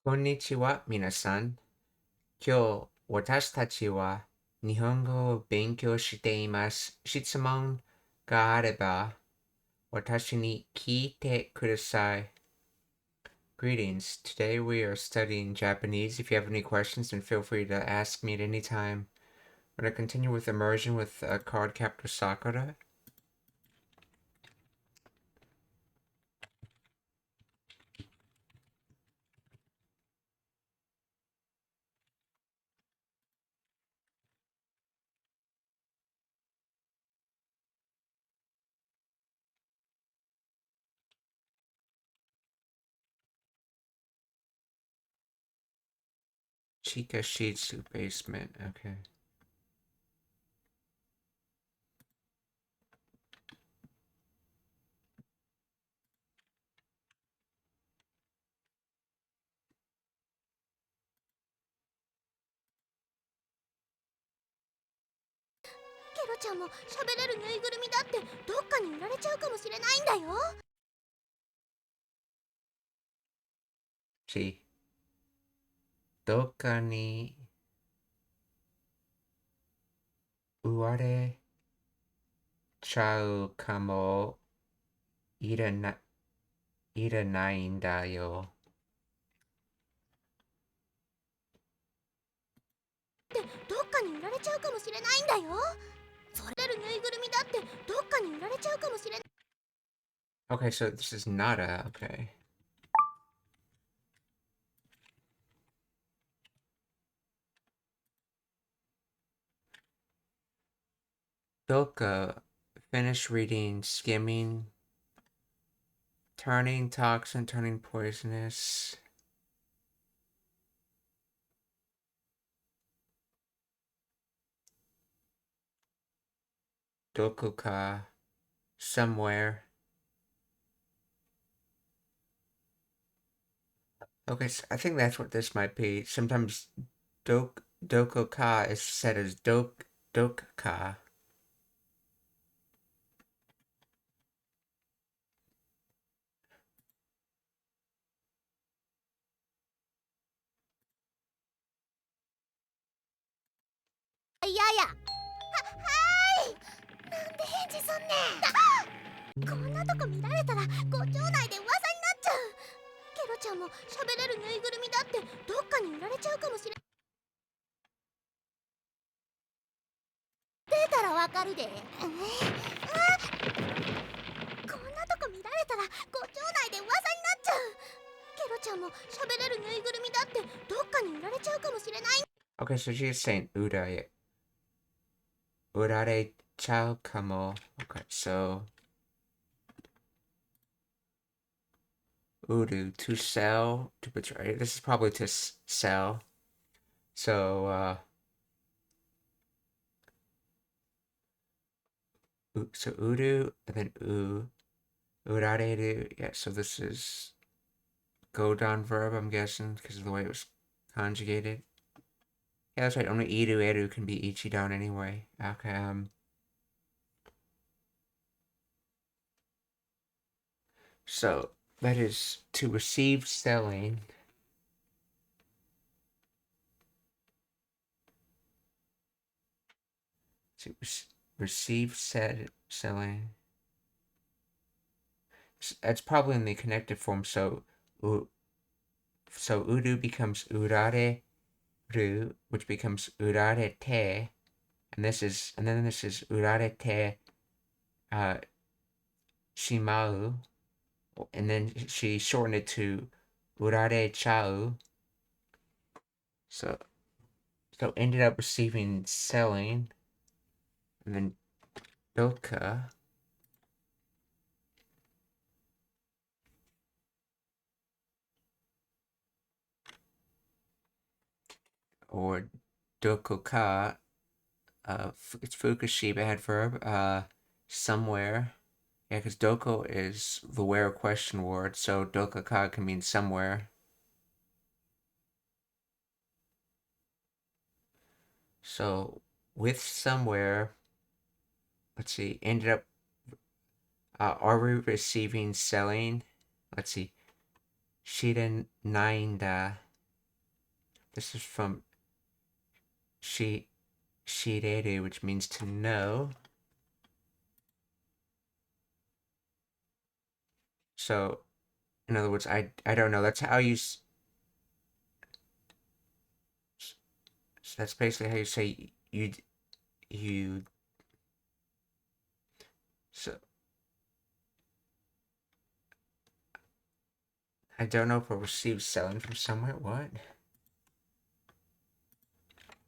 こんにちは、皆さん。今日、私たちは日本語を勉強しています。質問があれば、私に聞いてください。Greetings. Today we are studying Japanese. If you have any questions, then feel free to ask me at any time. We're going to continue with immersion with Card Captor Sakura. Chika Shitsu Basement. Okay.ケロちゃんも喋れるぬいぐるみだってどっかに売られちゃうかもしれないんだよ。し、どっかに売られちゃうかもいらないんだよ。ってどっかに売られちゃうかもしれないんだよ。それるぬいぐるみだってどっかに売られちゃうかもしれない。Okay, so this is nada. Okay. Doka, finish reading, skimming, turning toxin, turning poisonous. Dokuka, somewhere. Okay, so I think that's what this might be. Sometimes Dokuka is said as Dokka.いやや。はい。なんで返事すんねん。こんなとこ見られたらご町内で噂になっちゃう。ケロちゃんも喋れるぬいぐるみだってどっかに売られちゃうかもしれない。出たらわかるで。こんなとこ見られたらご町内で噂になっちゃう。ケロちゃんも喋れるぬいぐるみだってどっかに売られちゃうかもしれない。Okay, so she's saying Urare chao kamo. Okay, so Udu, to sell, to betray. This is probably to sell. So, so Udu, and then Urareru. Yeah, so this is go down verb, I'm guessing, because of the way it was conjugated. Yeah, that's right. Only Iru Eru can be Ichi down anyway. Okay, so that is to receive selling. To receive selling. That's probably in the connected form. So Udu becomes Urare Ru, which becomes Urare Te, and then this is Urare Te Shimau, and then she shortened it to Urare Chau. So ended up receiving selling, and then Doka. Or Dokoka, it's Fukushima adverb, somewhere. Yeah, because Doko is the where question word, so Dokaka can mean somewhere. So with somewhere, let's see, ended up, are we receiving selling? Let's see, Shiden Nainda. This is from shireru, which means to know. So, in other words, I don't know. That's how you. So that's basically how you say you. So I don't know if we'll receive selling from somewhere. What?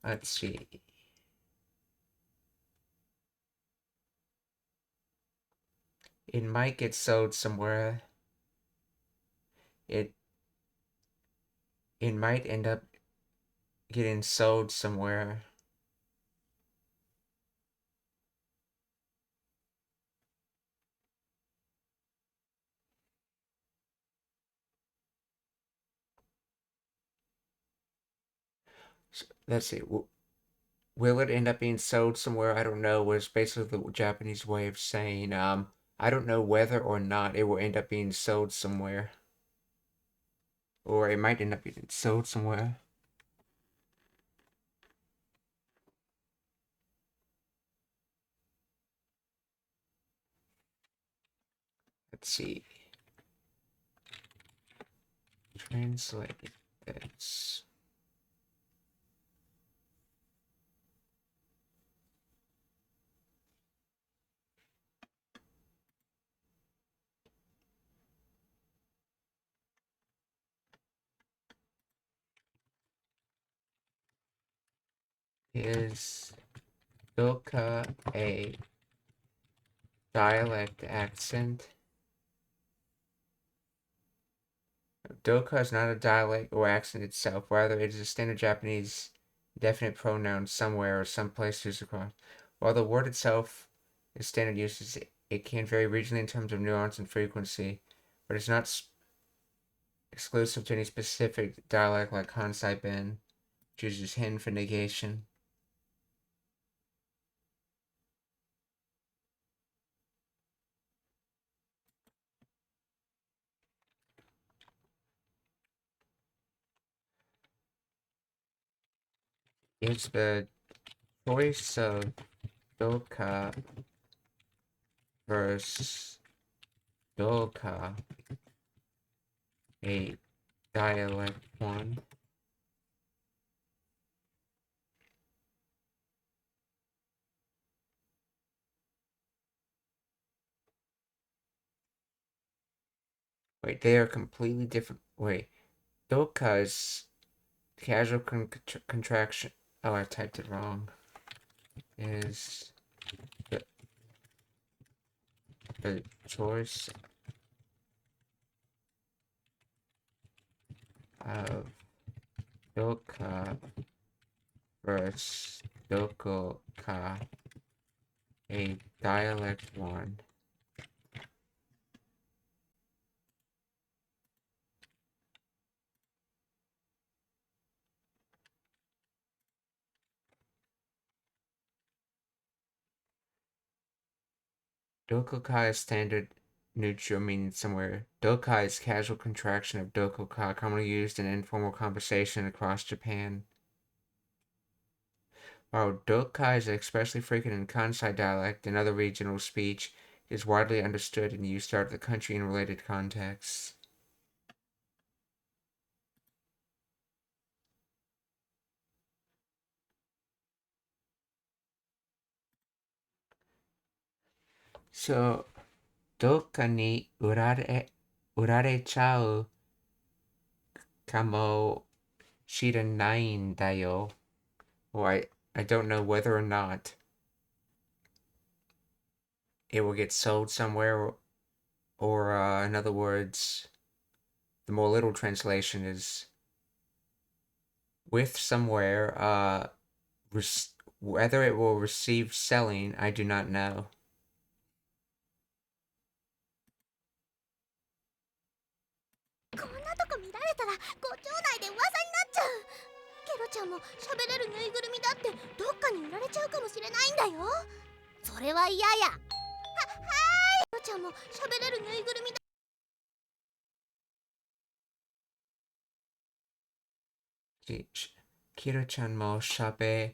Let's see. It might get sold somewhere. It might end up getting sold somewhere. So, let's see. Will it end up being sold somewhere? I don't know. Was basically the Japanese way of saying I don't know whether or not it will end up being sold somewhere. Or it might end up being sold somewhere. Let's see. Translate this. Is Doka a dialect accent? Doka is not a dialect or accent itself, rather it is a standard Japanese definite pronoun somewhere or someplace used across. While the word itself is standard usage, it can vary regionally in terms of nuance and frequency, but it's not exclusive to any specific dialect like Kansai Ben, which uses hin for negation. It's the choice of Doka versus Doka a dialect one? Wait, they are completely different. Wait, Doka is casual contraction. Oh, I typed it wrong. Is the choice of Doka versus Dokoka a dialect one? Dokoka is standard neutral, meaning somewhere. Doka is casual contraction of Dokoka, commonly used in informal conversation across Japan. While Doka is especially frequent in Kansai dialect and other regional speech, it is widely understood and used throughout the country in related contexts. So, どっかに売られちゃうかもしれないんだよ. Or I don't know whether or not it will get sold somewhere, or in other words, the more literal translation is with somewhere, whether it will receive selling, I do not know. こんなとこ見られたらご町内で噂になっちゃう。ケロちゃんも喋れるぬいぐるみだってどっかに売られちゃうかもしれないんだよ。それは嫌や。はーい。ケロちゃんも喋れるぬいぐるみだ。キロちゃんも喋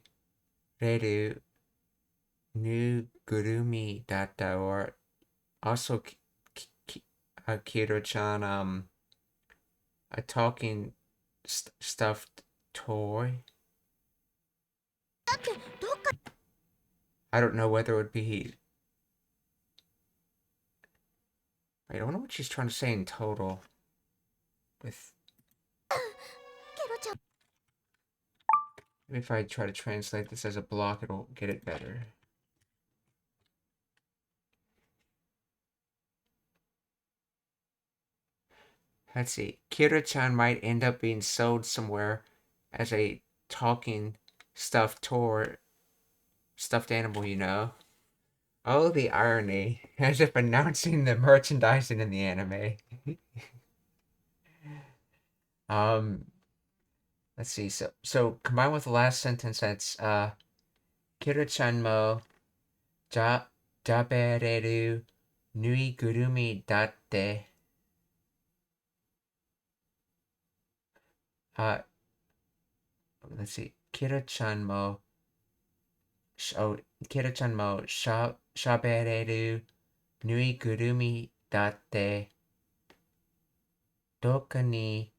れるぬいぐるみだった or also Kiro-chan a talking stuffed toy. だってどっか I don't know whether it would be. I don't know what she's trying to say in total. With ケロちゃん maybe if I try to translate this as a block, it'll get it better. Let's see. Kira-chan might end up being sold somewhere as a talking stuffed animal, you know. Oh, the irony. As if announcing the merchandising in the anime. Let's see. So combined with the last sentence, that's Kira-chan mo jabereru nui gurumi datte. Let's see. Kira-chan mo shabereru nui gurumi datte. Doka ni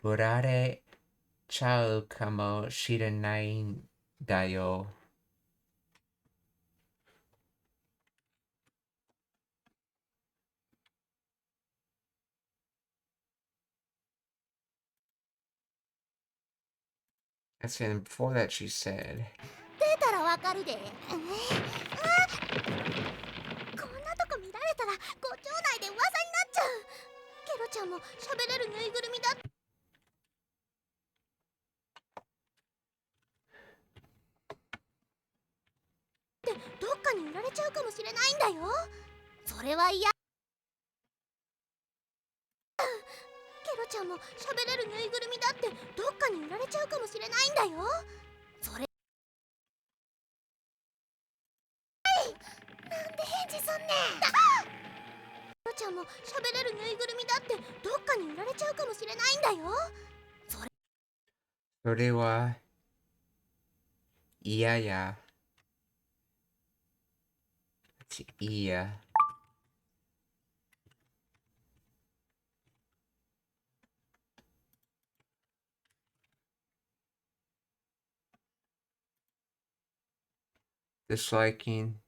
urare chau kamo shiranaiんだよ. And before that she said, 出たらわかるでこんなとこ見られたらご町内で噂になっちゃうケロちゃんも喋れるぬいぐるみだってどっかに売られちゃうかもしれないんだよそれは嫌ケロちゃんも喋れるぬいぐるみだってどっかに売られちゃうかもしれないんだよそれなんで返事すんねんケロちゃんも喋れるぬいぐるみだってどっかに売られちゃうかもしれないんだよそれは嫌や。いや。Disliking,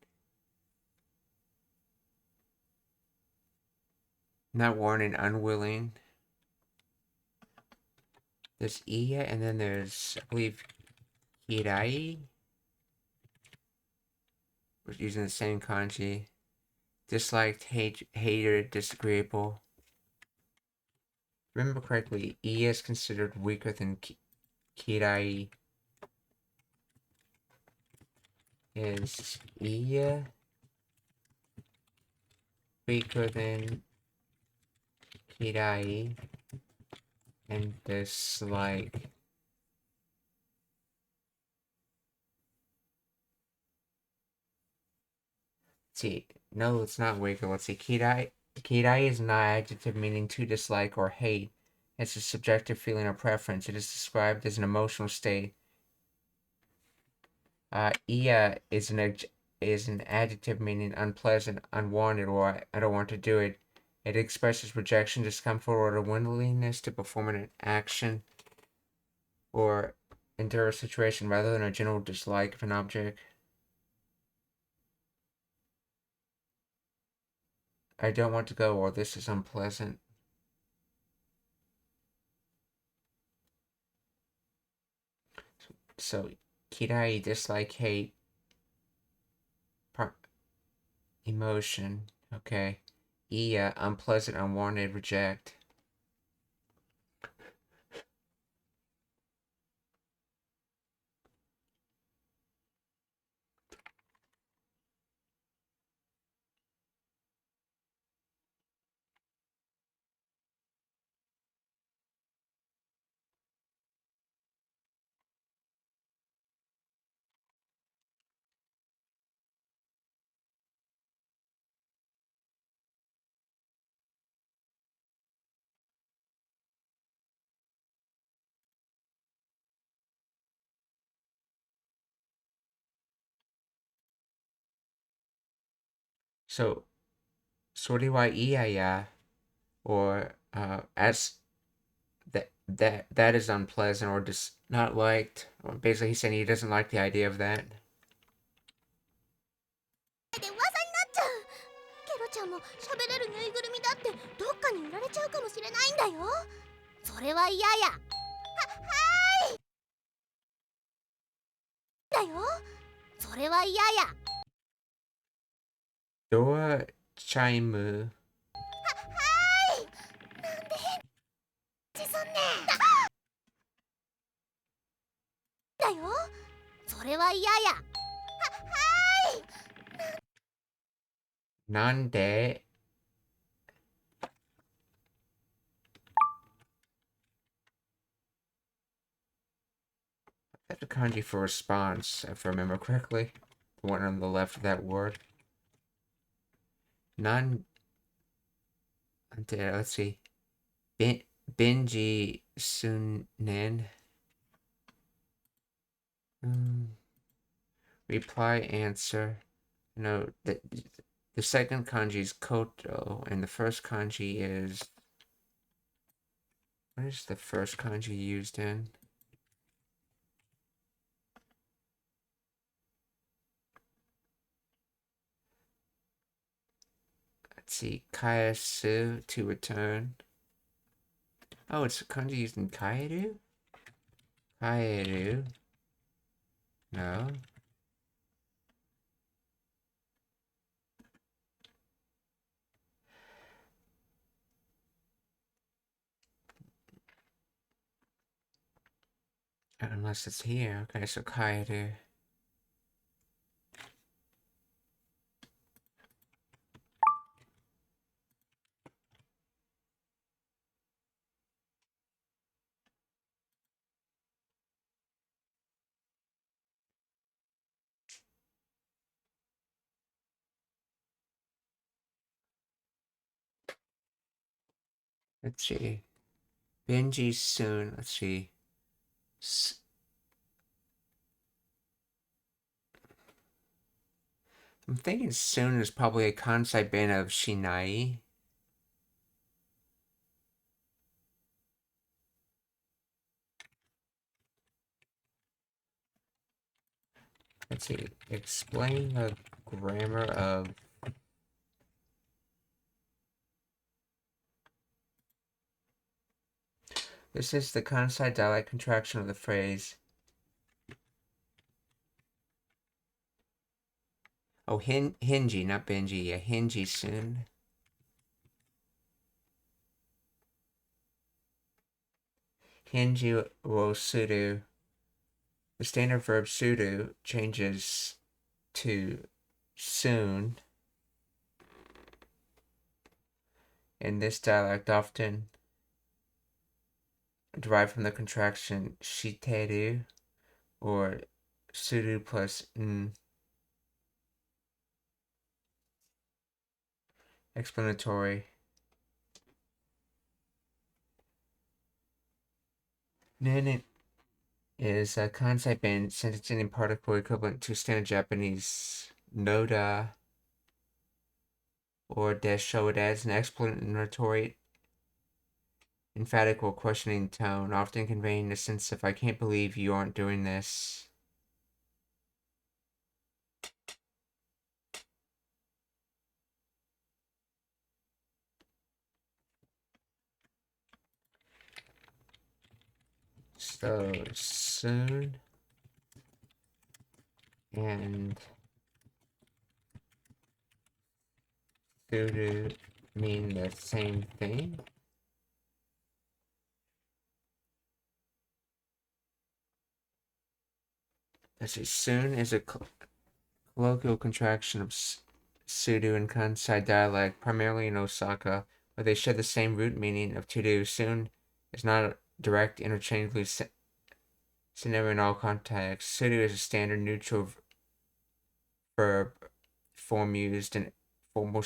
not wanting, unwilling. There's iya, and then there's, I believe, kirai, which using the same kanji. Disliked, hated, disagreeable. Remember correctly, iya is considered weaker than kirai. Is iya weaker than kirai and dislike? See, no, it's not weaker. Let's see. Kirai is not adjective meaning to dislike or hate. It's a subjective feeling or preference. It is described as an emotional state. Iya is an adjective meaning unpleasant, unwanted, or I don't want to do it. It expresses rejection, discomfort, or a willingness to perform an action or endure a situation rather than a general dislike of an object. I don't want to go, or this is unpleasant. So, kirai, dislike, hate, emotion, okay. Iya, unpleasant, unwanted, reject. So, それは嫌や or as that is unpleasant or just not liked. Or basically, he's saying he doesn't like the idea of that. で噂になっちゃう。ケロちゃんも喋れるぬいぐるみだってどっかに売られちゃうかもしれないんだよ。それは嫌や。はいだよ。それは嫌や。ドアチャイム。はい。なんで返事すんねん。だよ。それは嫌や。はい。なんで That's a kanji for response, if I remember correctly. The one on the left of that word. Nan. Let's see. Benji Sunen. Reply answer. No, the second kanji is koto, and the first kanji is. What is the first kanji used in? Let's see. Kayasu, to return. Oh, it's kanji used in kaeru? Kaeru. No. Unless it's here. Okay, so kaeru. Let's see. Benji soon. Let's see. I'm thinking soon is probably a kansai bin of Shinai. Let's see. Explain the grammar of. This is the kansai dialect contraction of the phrase. Oh, Hinji, not Benji. Yeah, Hinji soon. Hinji wo suru. The standard verb suru changes to soon. In this dialect, often derived from the contraction shiteru or suru plus n. Explanatory. Nen is a kansai bin sentence ending particle equivalent to standard Japanese noda or desho. It adds an explanatory, emphatic, or questioning tone, often conveying a sense of I can't believe you aren't doing this. So soon and suru mean the same thing. Let's see. Soon is a colloquial contraction of Sudo and Kansai dialect, primarily in Osaka, where they share the same root meaning of to do. Soon is not a direct, interchangeably synonym in all contexts. Sudo is a standard neutral verb form used in formal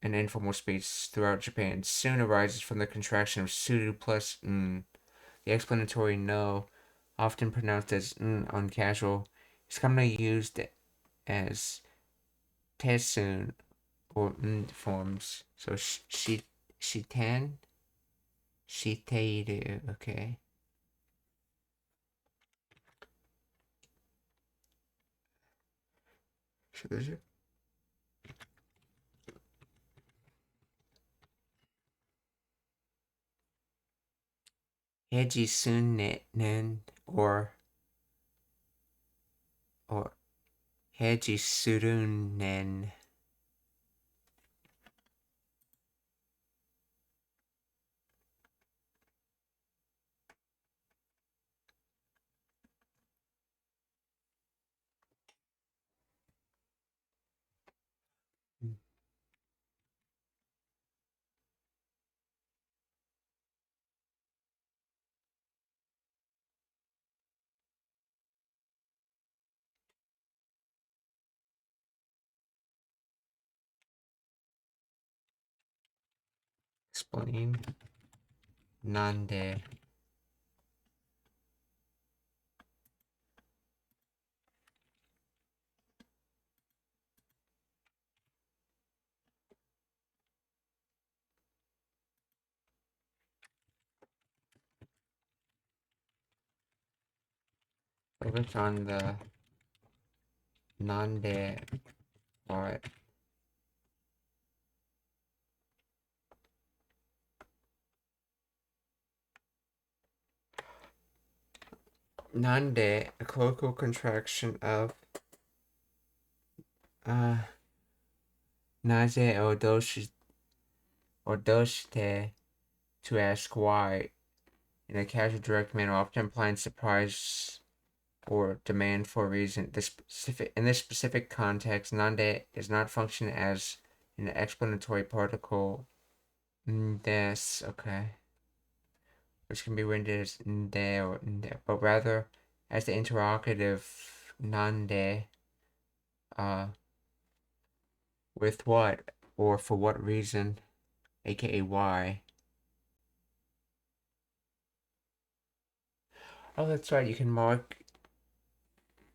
and informal speech throughout Japan. Soon arises from the contraction of Sudo plus n. The explanatory no, often pronounced as n on casual, is commonly used as tesun or forms. So shitan, shiteiru. Okay. So there's it. Heiji sunnen or heiji surunen. Explain. Nande. Focus on the nande part. Nande, a colloquial contraction of naze or doshite, to ask why, in a casual direct manner, often implying surprise or demand for a reason. In this specific context, nande does not function as an explanatory particle. Des, okay, which can be rendered as nde or nde, but rather as the interrogative nande, with what or for what reason, aka why. Oh, that's right. You can mark.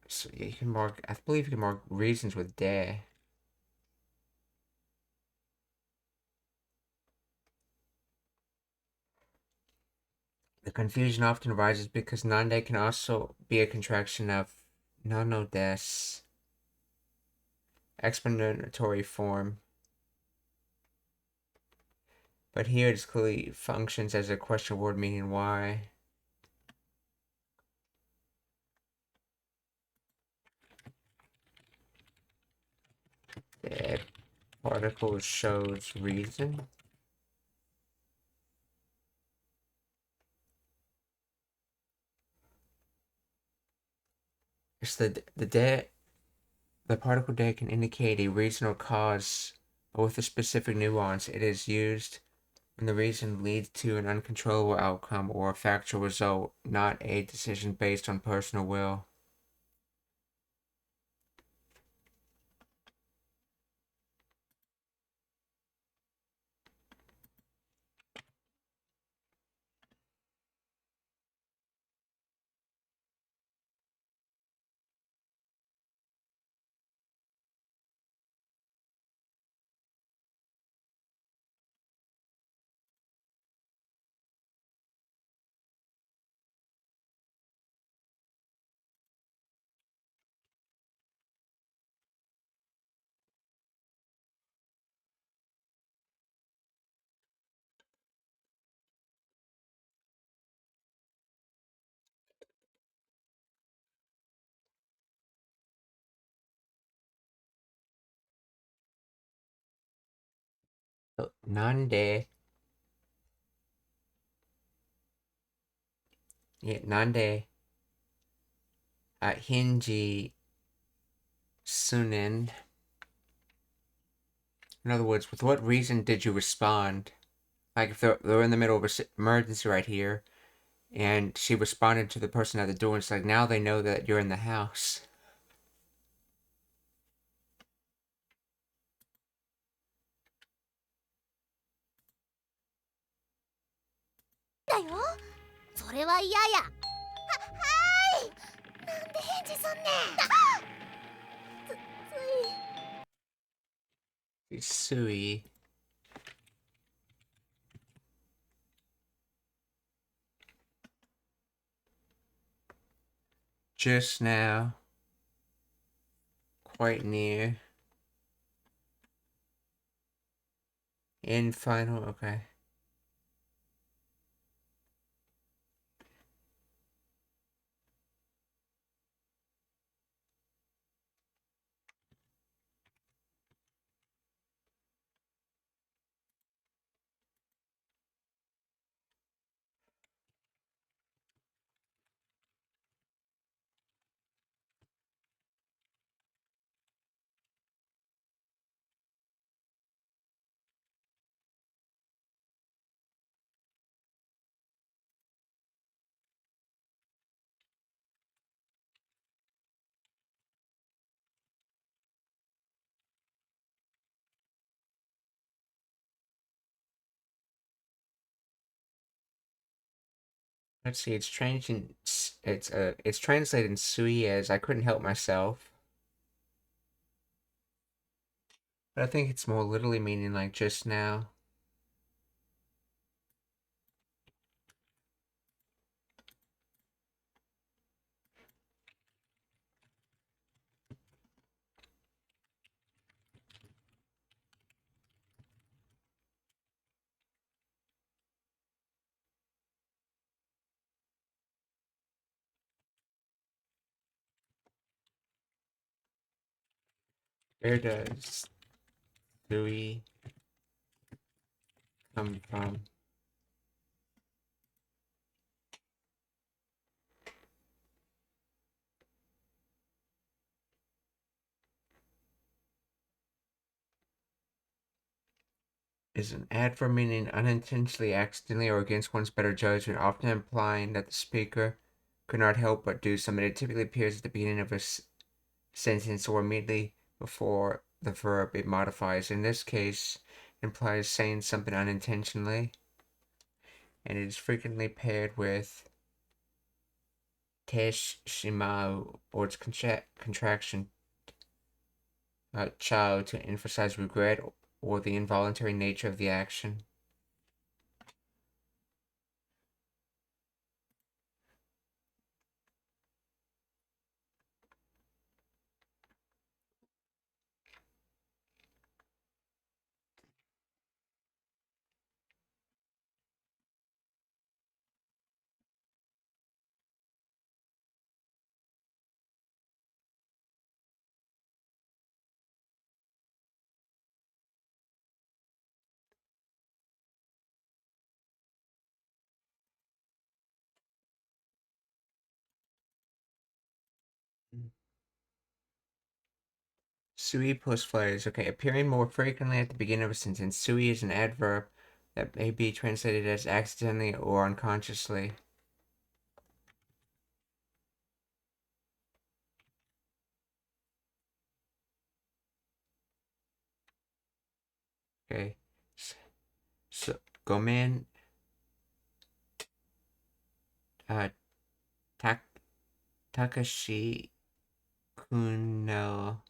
So yeah, you can mark. I believe you can mark reasons with de. The confusion often arises because nande can also be a contraction of nono des, explanatory form. But here it clearly functions as a question word meaning why. The particle shows reason. It's the particle de can indicate a reason or cause, but with a specific nuance. It is used when the reason leads to an uncontrollable outcome or a factual result, not a decision based on personal will. Nande. Yeah, nande. Hinji sunen. In other words, with what reason did you respond? Like if they're in the middle of an emergency right here, and she responded to the person at the door, and it's like now they know that you're in the house. だよ。それは嫌や。はーい。なんで返事すんねん。つい。Sui. Just now. Quite near. In final, okay. Let's see, it's changing. It's translated in Sui as I couldn't help myself. But I think it's more literally meaning like just now. Where does Sui come from? Is an adverb meaning unintentionally, accidentally, or against one's better judgment, often implying that the speaker could not help but do something. It typically appears at the beginning of a sentence or immediately before the verb it modifies. In this case, it implies saying something unintentionally, and it is frequently paired with tesh shimau, or its contraction chao, to emphasize regret or the involuntary nature of the action. Sui plus flares. Okay, appearing more frequently at the beginning of a sentence. Sui is an adverb that may be translated as accidentally or unconsciously. Okay. So, gomen, tak, Takashi kun no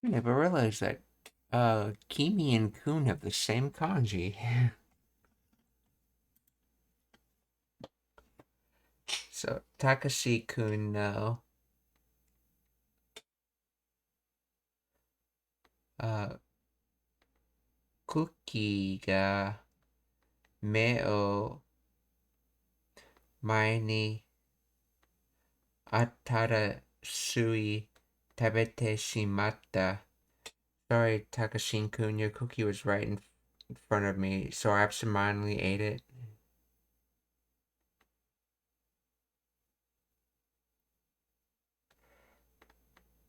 I never realized that Kimi and Kun have the same kanji. So, Takashi Kun no Kuki ga me o mae ni atara sui tabete shimatta. Sorry, Takashin-kun, your cookie was right in front of me, so I absentmindedly ate it.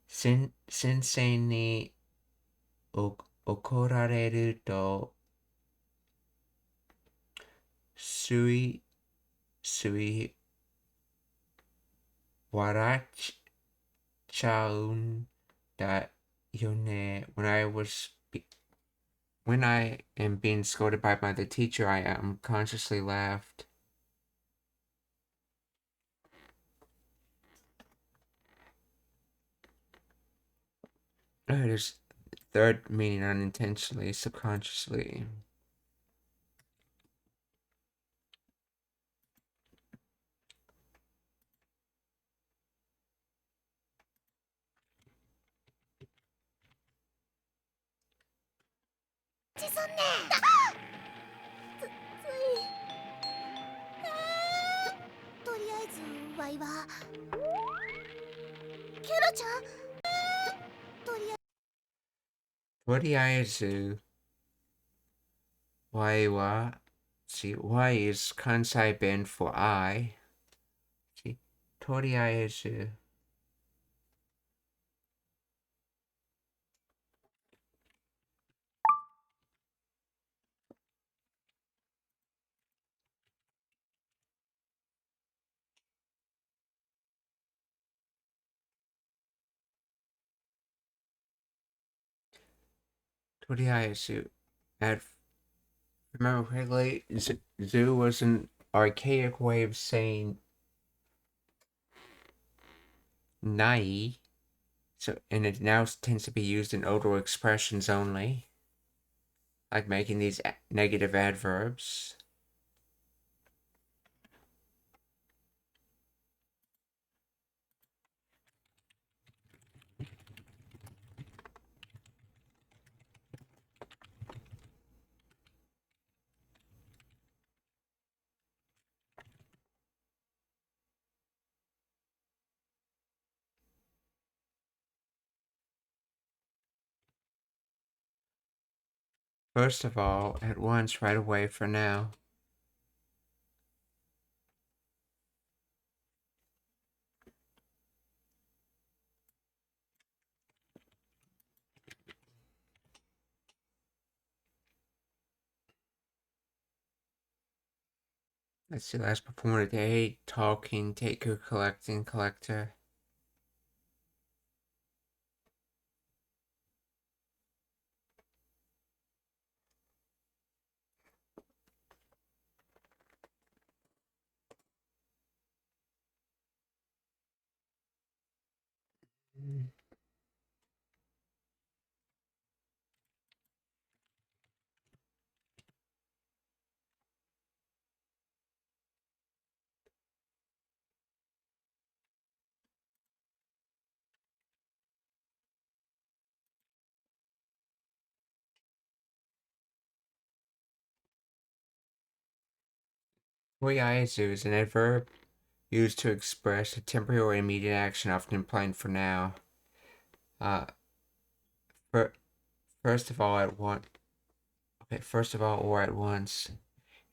Sensei ni okorareru to sui sui warachaun da yone when I am being scolded by my the teacher, I unconsciously laughed. There's third meaning unintentionally, subconsciously. Toriaizu wai wa. See, y is Kansai Ben for I. See, Toriaizu. Toriaizu. Remember correctly, Zoo was an archaic way of saying nai. So, and it now tends to be used in older expressions only, like making these negative adverbs. First of all, at once, right away for now. Let's see, last performer today, talking, taker, collecting, collector. Toiaizu is an adverb used to express a temporary or immediate action, often implying for now. First of all, at once. Okay, first of all, or at once.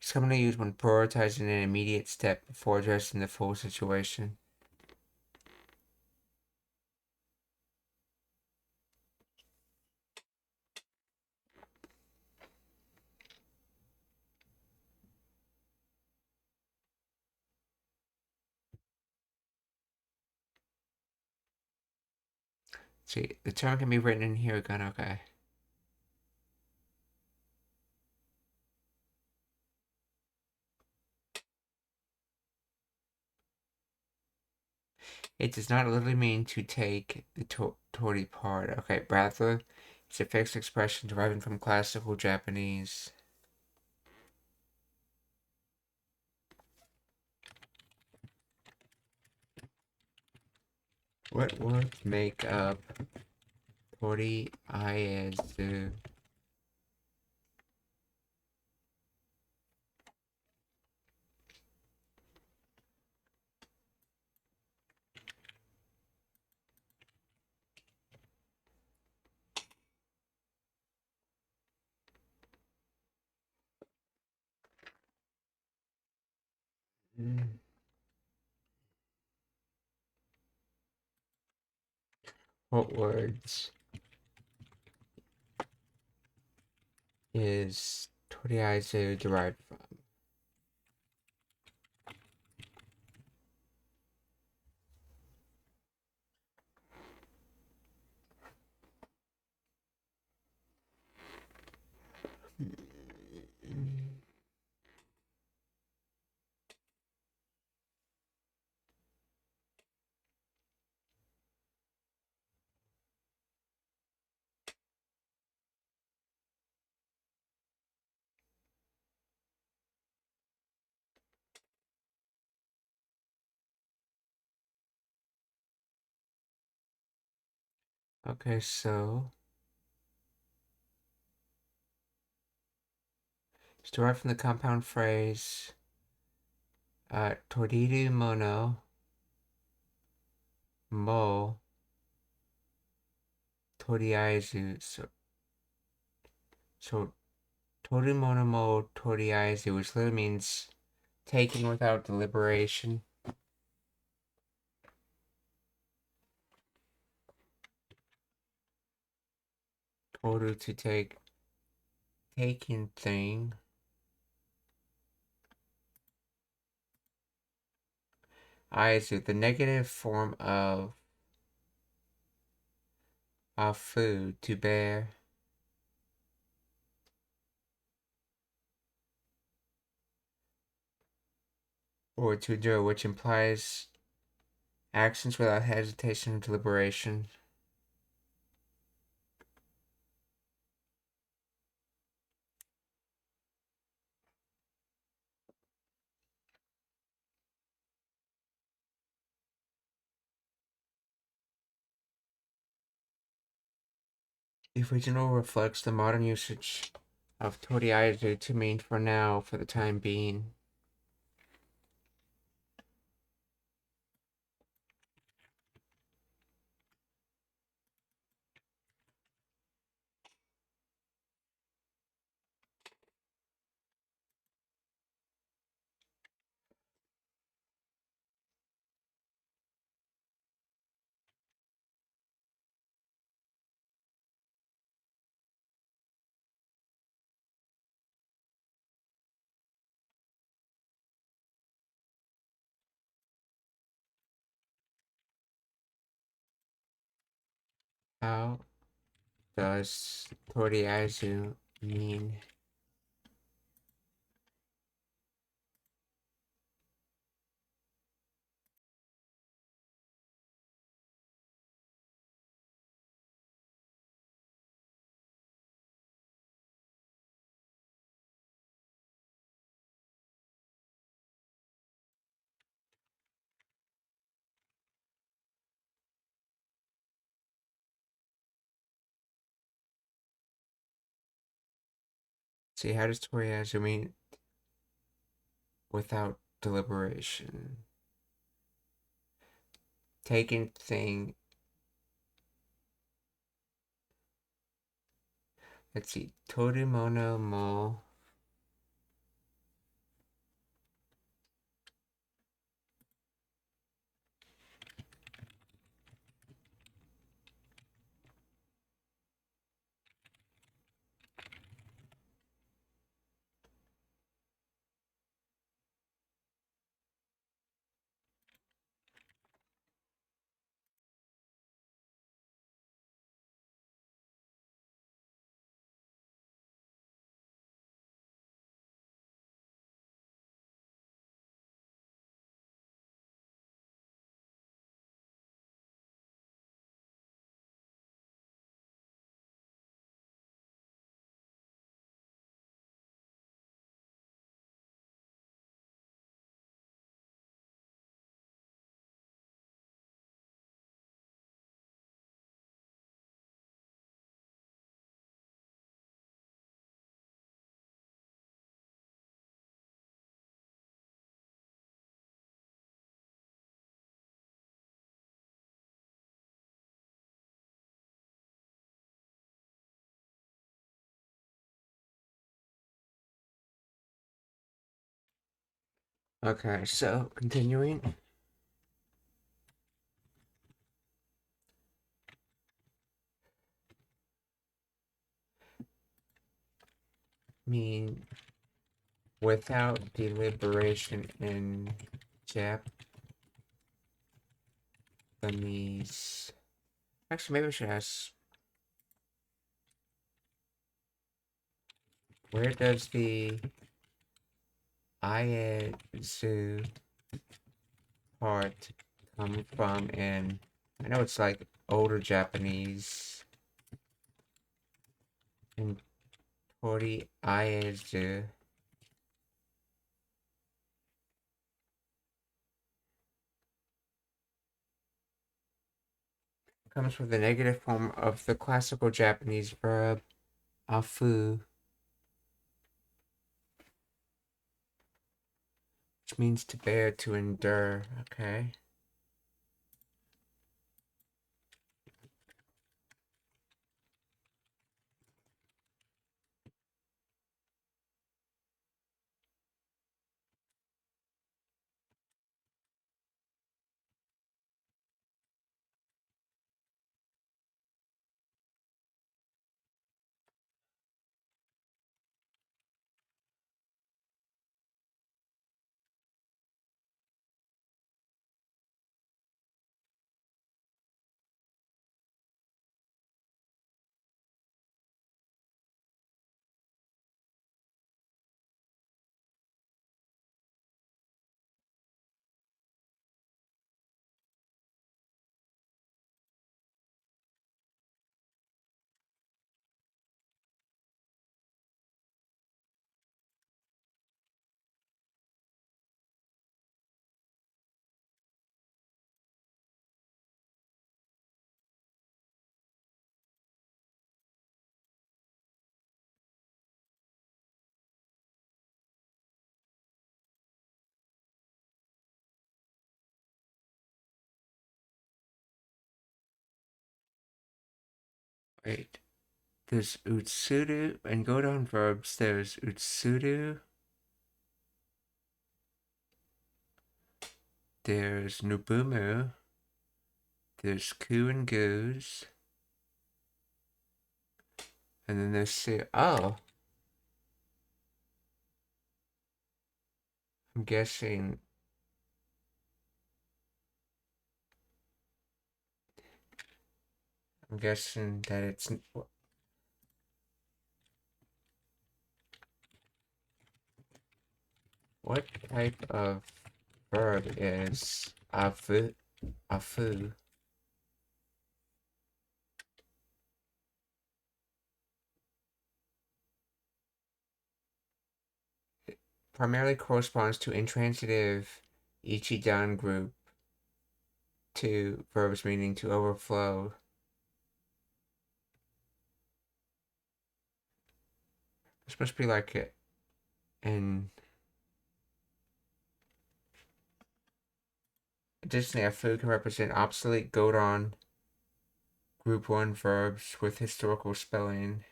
It's commonly used when prioritizing an immediate step before addressing the full situation. See, the term can be written in here again, okay. It does not literally mean to take the tori part, okay, rather, it's a fixed expression deriving from classical Japanese. What words make up toriaizu? What words is toriaizu derived from? Okay, so it's derived from the compound phrase toriru mono mo toriaizu. So toru mono mo toriaizu, which literally means taken without deliberation. Toru, to take, taken thing. Aizu, the negative form of afu, to bear. Or to do, which implies actions without hesitation or deliberation. The original reflects the modern usage of toriaizu to mean for now, for the time being. How does toriaizu mean? See, how does toriaizu mean without deliberation? Taking thing. Let's see. Toru mono mo. Okay, so continuing. Mean without deliberation in Japanese. Actually, maybe I should ask, where does the Iazu part come from in, I know it's like older Japanese, in Tori Iazu. comes with the negative form of the classical Japanese verb afu, which means to bear, to endure. Okay. Wait. There's utsuru, and go down verbs. There's utsuru. There's nubumu. There's ku and goose. And then there's su. Oh. I'm guessing. I'm guessing that it's. What type of verb is afu? Afu. It primarily corresponds to intransitive ichidan group to verbs meaning to overflow. It's supposed to be like it. And additionally, afu can represent obsolete Godon group 1 verbs with historical spelling.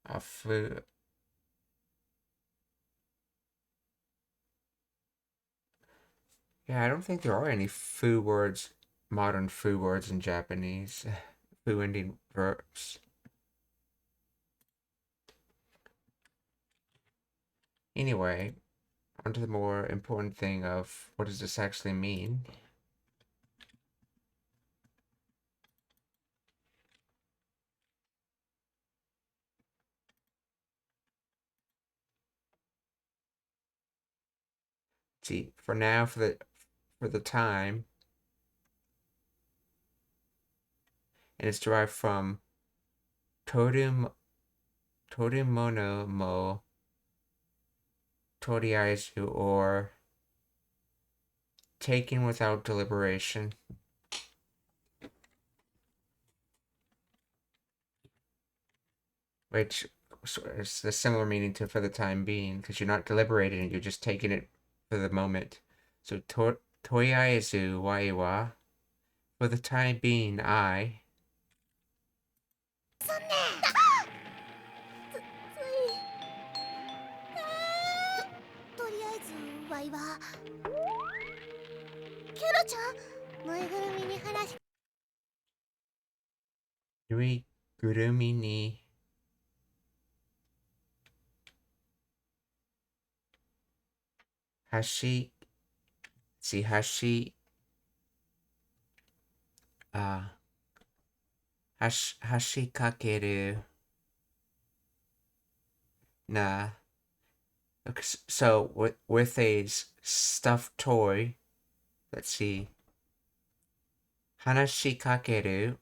Afu. Yeah, I don't think there are any fu words, modern fu words in Japanese. Fu ending verbs. Anyway, onto the more important thing of what does this actually mean? See, for now, for the time, and it's derived from torumono mo toriaizu, or taken without deliberation. Which is a similar meaning to for the time being, because you're not deliberating, you're just taking it for the moment. So toriaizu waiwa, for the time being, I. そんねとりあえずわいはケロちゃんぬいぐるみに話し Nui gurumi ni hashi. See, hashi. Hashi kakeru na. Okay, so with a stuffed toy, let's see. Hanashi kakeru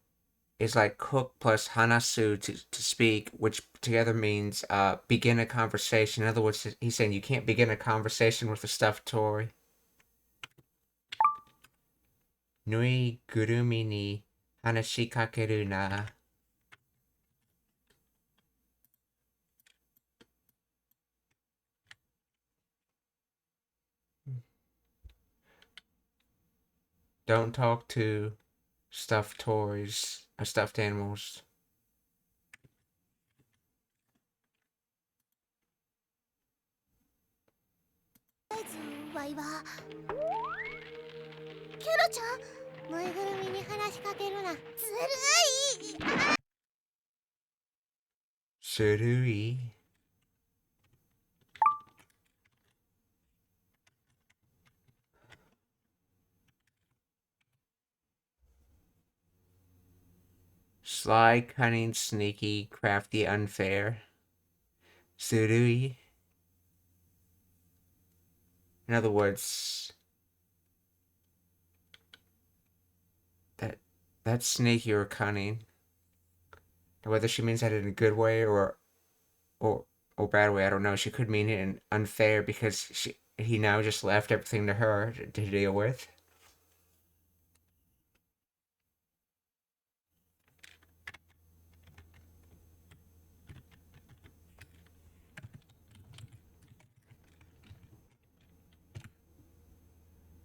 is like cook plus hanasu to speak, which together means begin a conversation. In other words, he's saying you can't begin a conversation with a stuffed toy. ぬいぐるみに話しかけるな。Don't talk to stuffed toys, stuffed animals. わいはケロちゃん、ぬいぐるみに話しかけるな。ずるい。するい。Sly, cunning, sneaky, crafty, unfair. するい. In other words, that's sneaky or cunning. Whether she means that in a good way or bad way, I don't know. She could mean it in unfair because he now just left everything to her to deal with.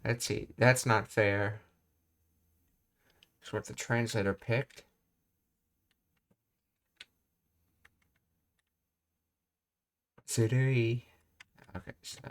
Let's see. That's not fair. That's what the translator picked. Surui. Okay, so.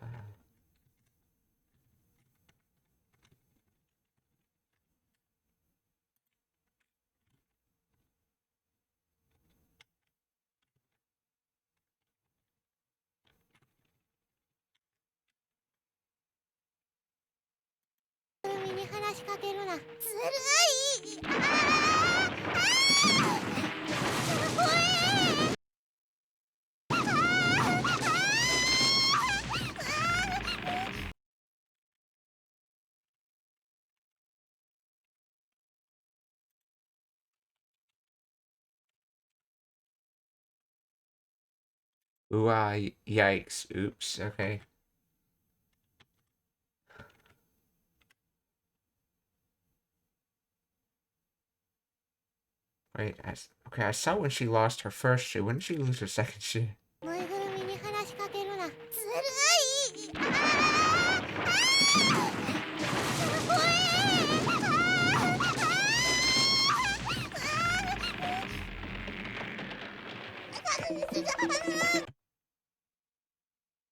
Ooh, yikes. Oops, okay. Wait, I saw when she lost her first shoe. When did she lose her second shoe?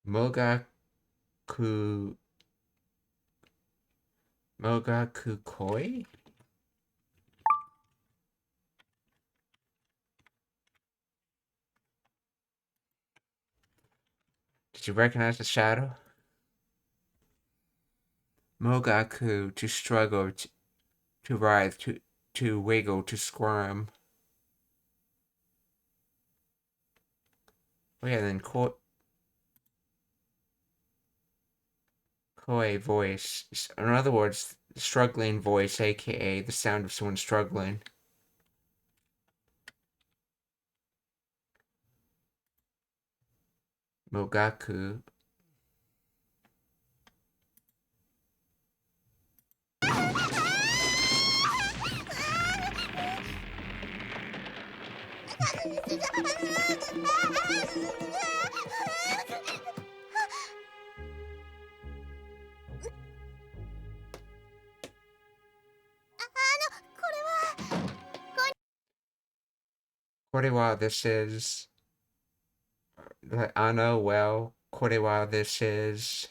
Mogaku... Mogakukoi? Did you recognize the shadow? Mogaku, to struggle, to writhe, to wiggle, to squirm. Oh yeah, then koi voice. In other words, struggling voice, aka the sound of someone struggling. Mogaku. Korewa, this is... Ano, well, Korewa, this is...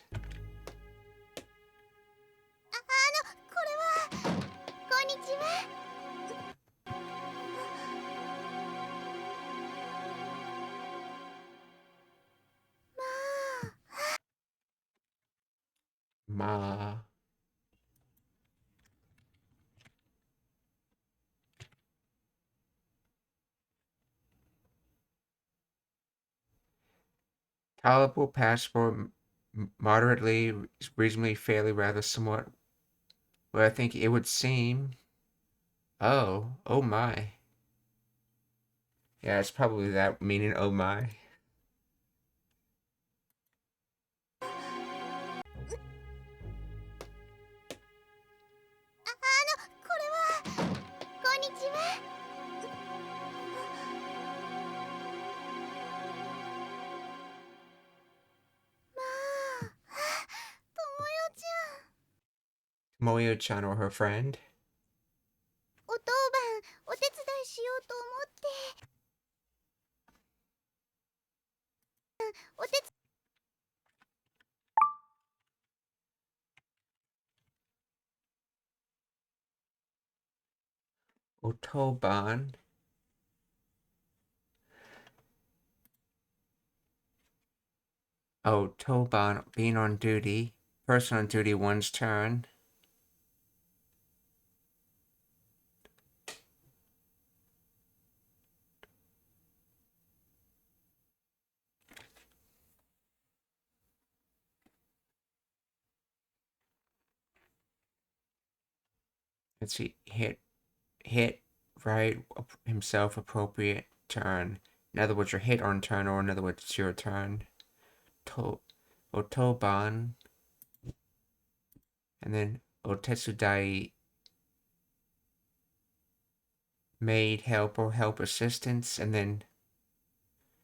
Ma. Tolerable, passable, moderately, reasonably, fairly, rather, somewhat. Well, I think it would seem... Oh my. Yeah, it's probably that meaning, oh my. Moyo-chan or her friend. お当番お手伝いしようと思ってお手伝 Otoban. Oh, Toban being on duty. Person on duty, one's turn. Let's see. Hit, right, himself, appropriate, turn. In other words, your hit on turn, or in other words, it's your turn. Otoban. And then Otetsudai, maid, help, or help assistance. And then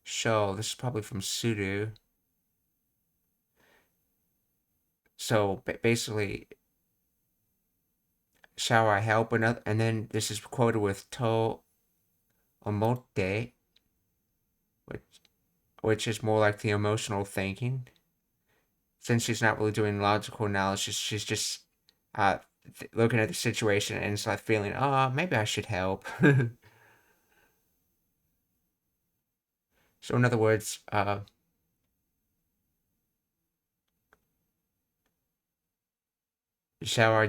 Sho, this is probably from Sudo. So basically, shall I help another? And then this is quoted with to omote, which is more like the emotional thinking. Since she's not really doing logical analysis, she's just looking at the situation and it's like feeling, oh, maybe I should help. So in other words, shall I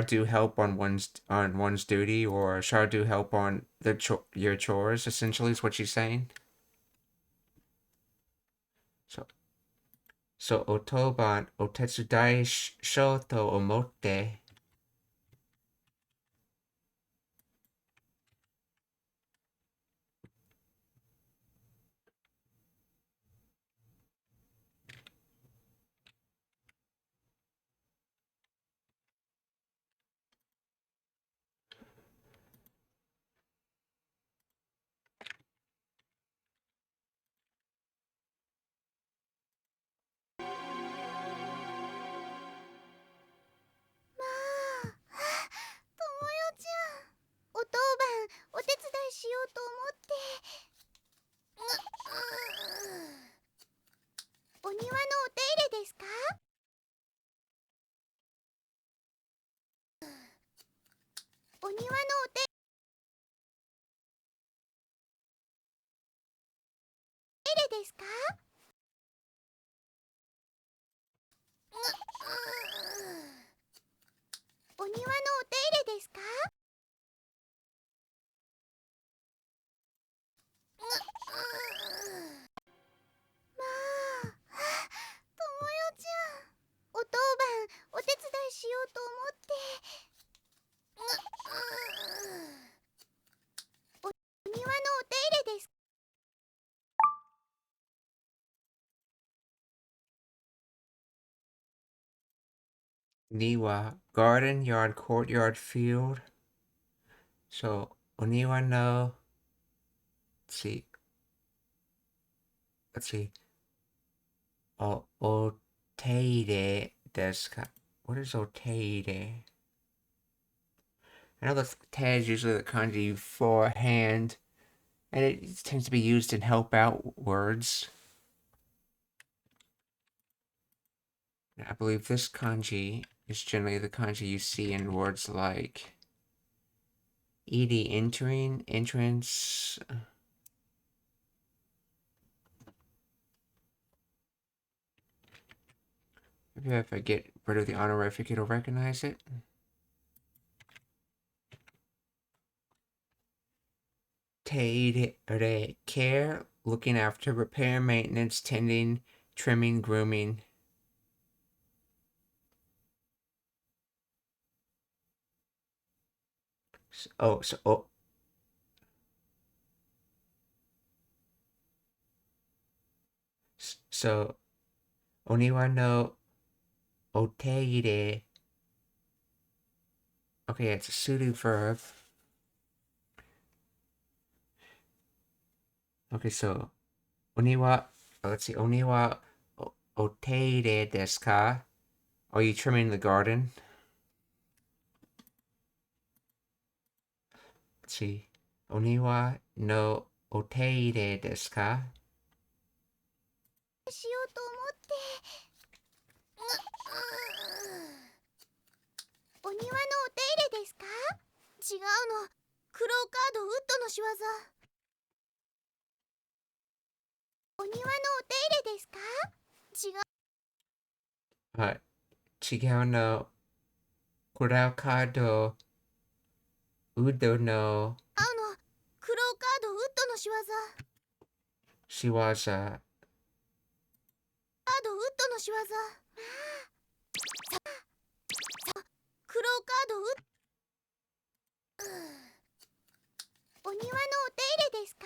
do help on one's duty, or shall I do help on your chores? Essentially, is what she's saying. So otoban otetsudai sho to omote.お当番お手伝いしようと思ってお庭のお手入れですかお庭のお手入れですかお庭のお手入れですかまあ、ともよちゃんお当番お手伝いしようと思ってお庭のお手入れですかNiwa, garden, yard, courtyard, field. So oniwa no. Let's see. Oteide desu ka? What is oteide? I know the te is usually the kanji for hand, and it tends to be used in help out words. I believe this kanji is generally the kanji you see in words like ed, entering, entrance. Maybe if I get rid of the honorific, it'll recognize it. Teire, care, looking after, repair, maintenance, tending, trimming, grooming. So oniwa no oteire. Okay, it's a suited verb. Okay, so oniwa let's see. Oni wa oteire desu ka? Are you trimming the garden? Let's see. Oni wa no oteire desu ka? しようと思って。お庭のお手入れですか？違うの。クローカードウッドの仕業。お庭のお手入れですか？違う。違うの。クローカードウッドのクローカードウッドの仕業。仕業。カードウッドの仕業。クローカードウッド。お庭のお手入れですか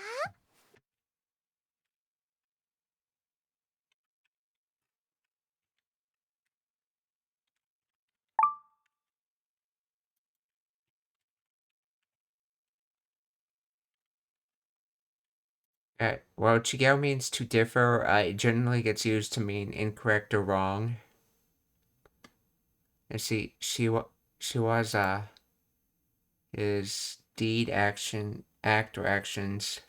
？Well, chigao means to differ. It generally gets used to mean incorrect or wrong. And see, shiwaza is deed, action, act, or actions.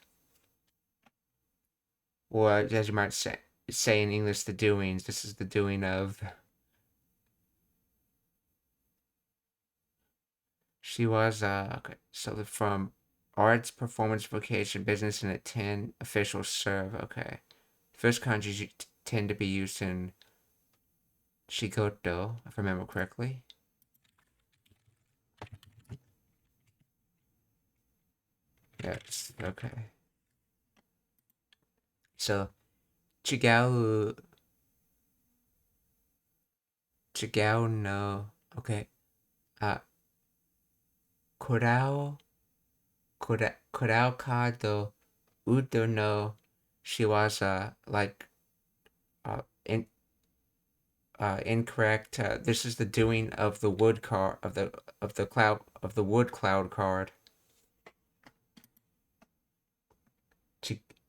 Or as you might say in English, the doings. This is the doing of. Shiwaza. Okay, so from arts, performance, vocation, business, and a 10 official serve. Okay. First kanji tend to be used in Shigoto, if I remember correctly. Yes, okay. So, Chigao no, okay. Korao ka do udo no shiwaza, like, incorrect. This is the doing of the wood card, of the wood cloud card.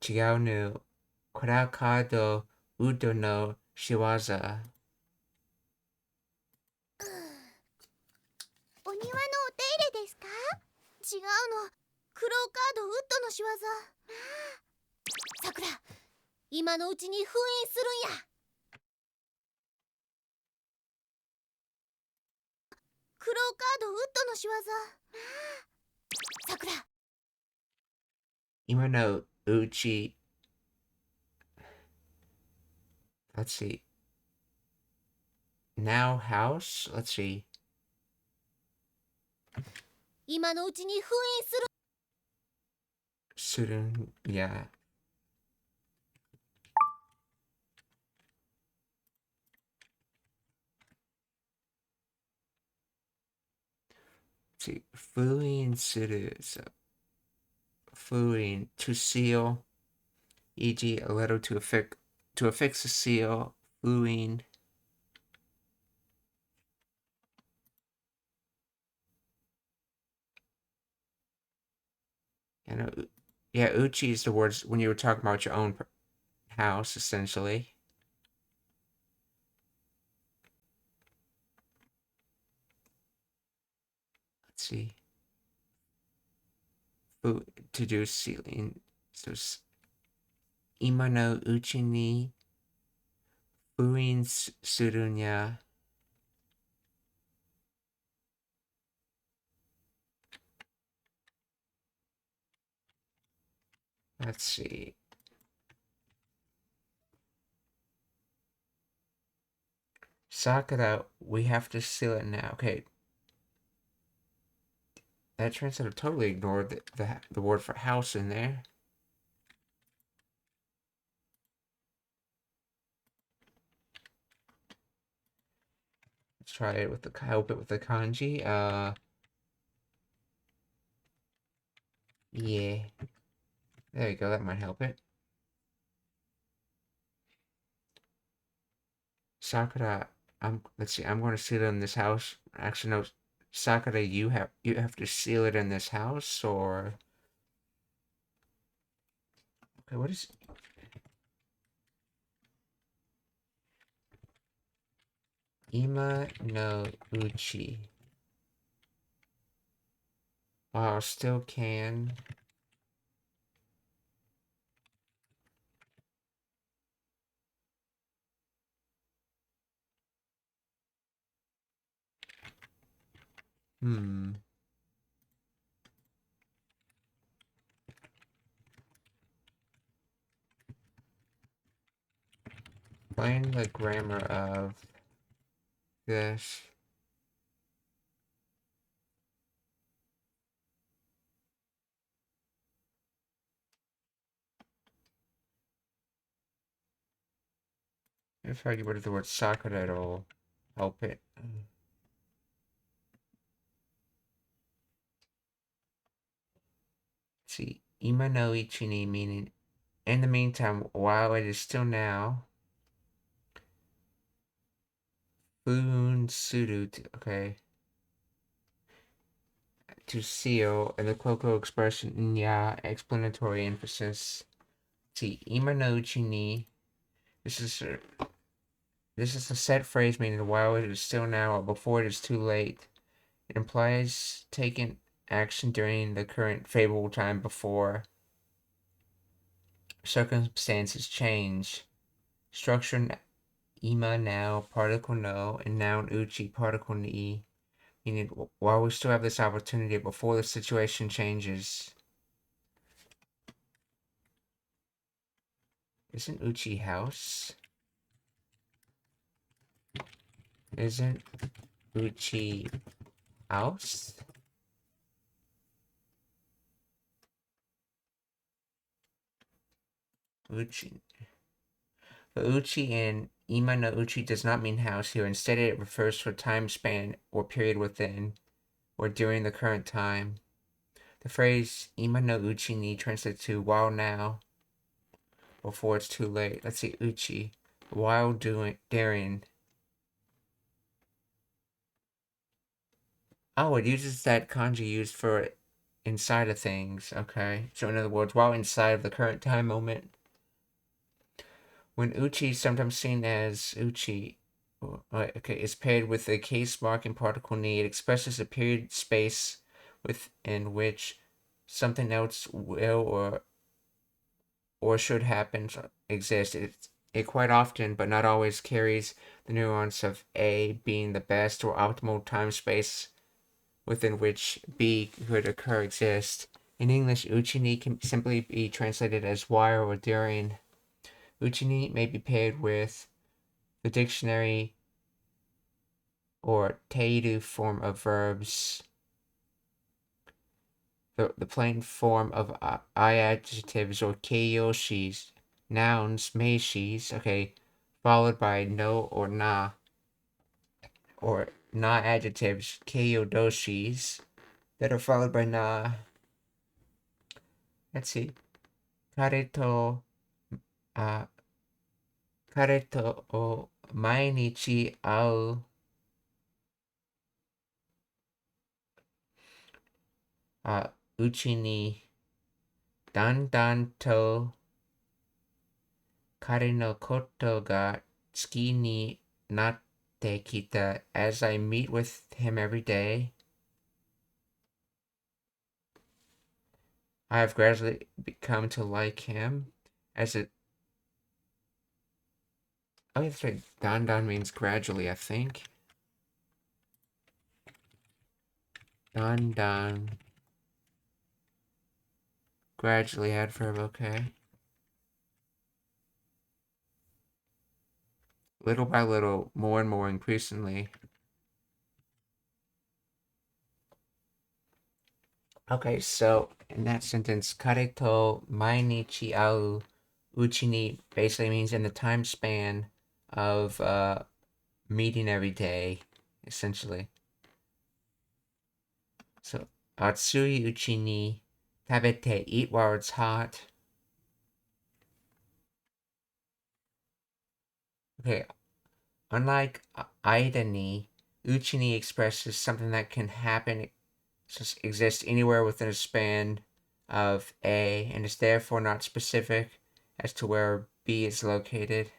Chigao no korao ka do udo no shiwaza. お庭のお手入れですか？違うの。クローカードウッドの仕業。さくら、今のうちに封印するんや。クローカードウッドの仕業。さくら。今のうち let's see. Now house? Let's see. 今のうちに封印する。Soon, yeah. Let's see. Fuin suru. So, fuin to seal, e.g., a letter to affix a seal. Fuin. And yeah, uchi is the words when you were talking about your own house, essentially. Let's see. To do sealing. So, ima no uchi ni fuin suru nya. Let's see. Sakura, we have to seal it now. Okay. That translator totally ignored the word for house in there. Let's try it with help it with the kanji. Yeah. There you go, that might help it. Sakura, let's see, I'm going to seal it in this house. Actually, no, Sakura, you have to seal it in this house, or... Okay, what is... Ima no uchi. While still can. Find the grammar of this. If I get rid of the word Sakura, it'll help it. See, ima no ichi ni meaning in the meantime, while it is still now. Fun suru, okay. To seal, and the Koko expression nya, explanatory emphasis. See, ima no uchi ni. This is a set phrase meaning while it is still now or before it is too late. It implies taking action during the current favorable time before circumstances change. Structure ima now, particle no, and noun uchi, particle ni. Meaning while we still have this opportunity before the situation changes. Isn't uchi house? Isn't uchi house? Uchi. The uchi in ima no uchi does not mean house here. Instead, it refers to a time span or period within or during the current time. The phrase ima no uchi ni translates to while now, before it's too late. Let's see, uchi, while during. Oh, it uses that kanji used for inside of things, okay? So in other words, while inside of the current time moment. When uchi, sometimes seen as uchi, okay, is paired with the case mark and particle ni, it expresses a period space within which something else will or should happen exist. It quite often, but not always, carries the nuance of A being the best or optimal time space within which B could occur exist. In English, uchi-ni can simply be translated as while or during. Uchi-ni may be paired with the dictionary or teiru form of verbs, the plain form of I adjectives or keiyoshis, nouns, meishis, okay, followed by no or na, or na adjectives, keiyodoshis, that are followed by na. Let's see. Kare to o mainichi au. Uchi ni dandan to kare no koto ga tsuki ni natte kita as I meet with him every day. I have gradually become to like him as it. Oh, that's right. Dandan means gradually, I think. Dandan. Gradually, adverb, okay. Little by little, more and more increasingly. Okay, so in that sentence, kare to mainichi au uchi ni basically means in the time span of meeting every day, essentially. So, atsui uchi ni tabete, eat while it's hot. Okay, unlike aida ni, uchi ni expresses something that can happen, exist anywhere within a span of A, and is therefore not specific as to where B is located.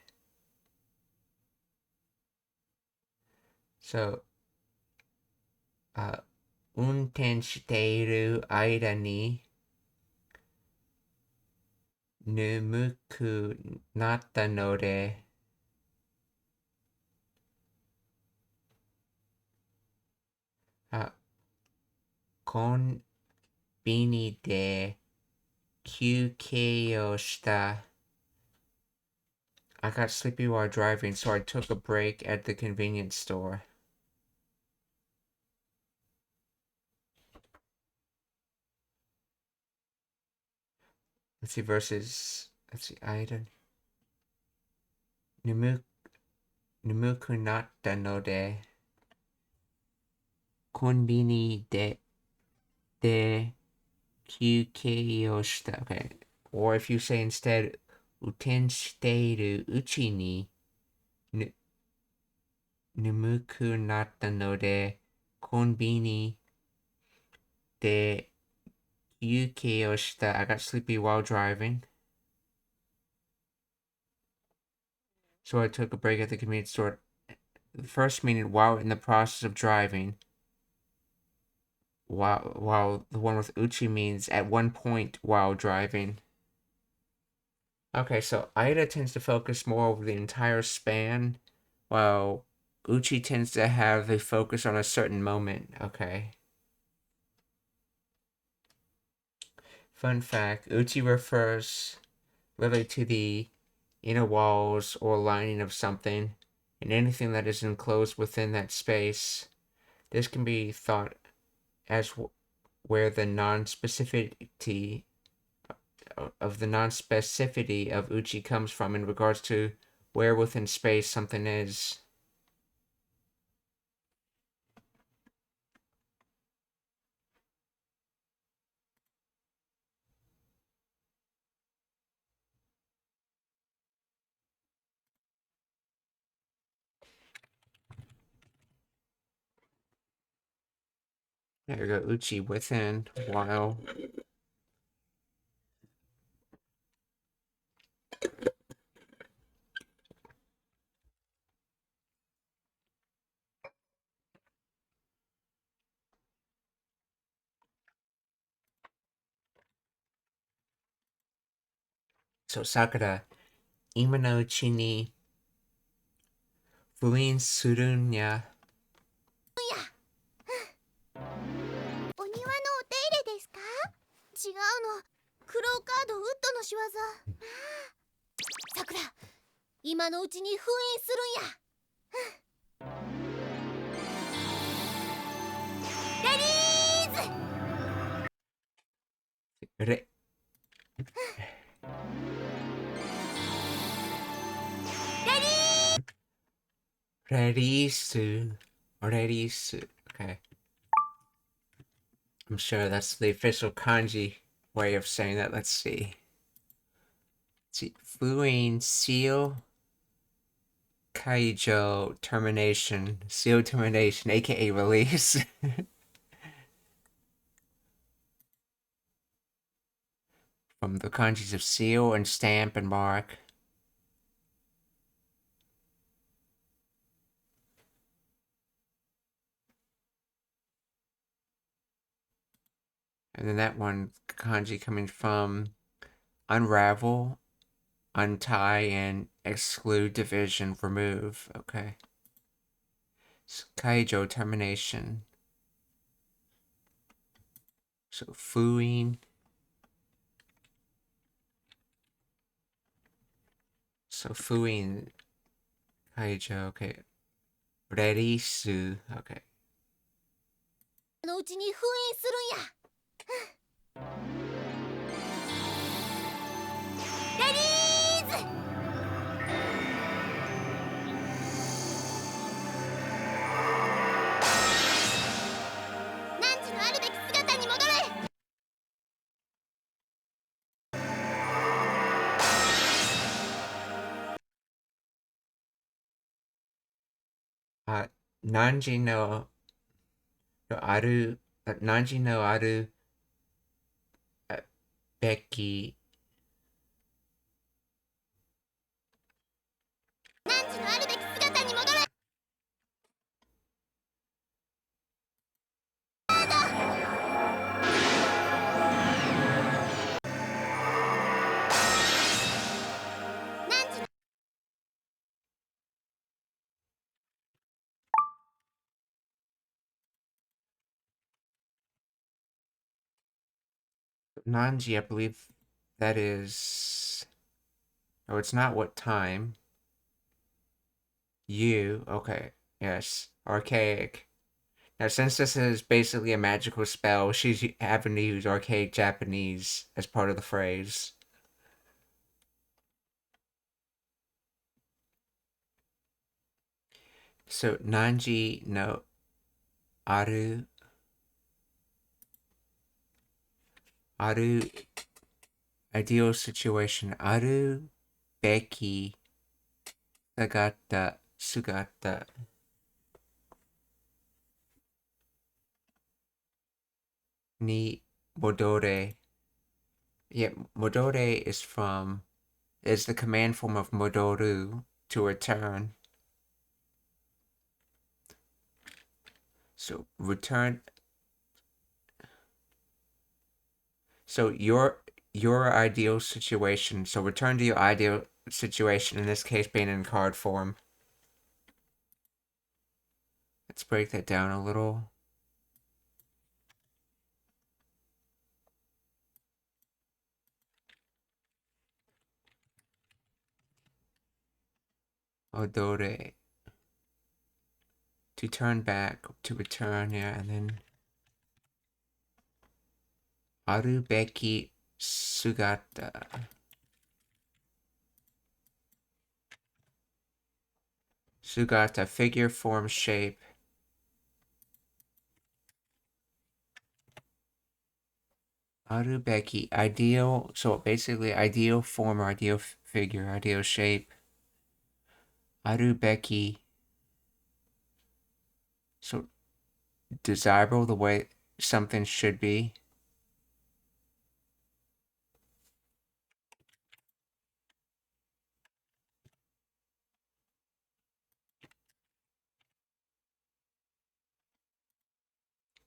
So, 運転している間に眠くなったので、コンビニで休憩をした。I got sleepy while driving, so I took a break at the convenience store. Let's see, versus, let's see, item. 眠くなったので、コンビニで休憩をした。Okay. Or if you say instead, 運転しているうちに、眠くなったので、コンビニで休憩をした。I got sleepy while driving. So I took a break at the convenience store. The first meaning while in the process of driving. While the one with uchi means at one point while driving. Okay, so Aida tends to focus more over the entire span, while uchi tends to have a focus on a certain moment. Okay. Fun fact, uchi refers literally to the inner walls or lining of something, and anything that is enclosed within that space. This can be thought as where the non-specificity of uchi comes from in regards to where within space something is. There we go, uchi within, while. So Sakura, ima no uchi ni fuin suru nya. お庭のお手入れですか？違うの、クローカードウッドの仕業。さくら、今のうちに封印するんや。レディーズ。Re- Rerisu. Rerisu. Okay. I'm sure that's the official kanji way of saying that. Let's see. Fuin seal kaijo termination. Seal termination, aka release. From the kanjis of seal and stamp and mark. And then that one kanji coming from unravel, untie, and exclude, division, remove. Okay. So, kaijo termination. So fuin. So fuin kaijo. Okay. Rerisu. Okay. のうちに封印するんや。レディーズ。汝のあるべき姿に戻れ。Nanji no aru. Nanji no aru beki. 汝のあるべき姿に戻れ。Nanji, I believe that is... Oh, it's not what time. You, okay, yes, archaic. Now, since this is basically a magical spell, she's having to use archaic Japanese as part of the phrase. So, Nanji no aru ideal situation, aru beki sugata ni modore. Yeah, modore is the command form of modoru, to return. So return. So your ideal situation. So return to your ideal situation, in this case being in card form. Let's break that down a little. Odore. To turn back, to return, yeah, and then arubeki sugata. Sugata, figure, form, shape. Arubeki, ideal, so basically ideal form or ideal figure, ideal shape. Arubeki, so desirable, the way something should be.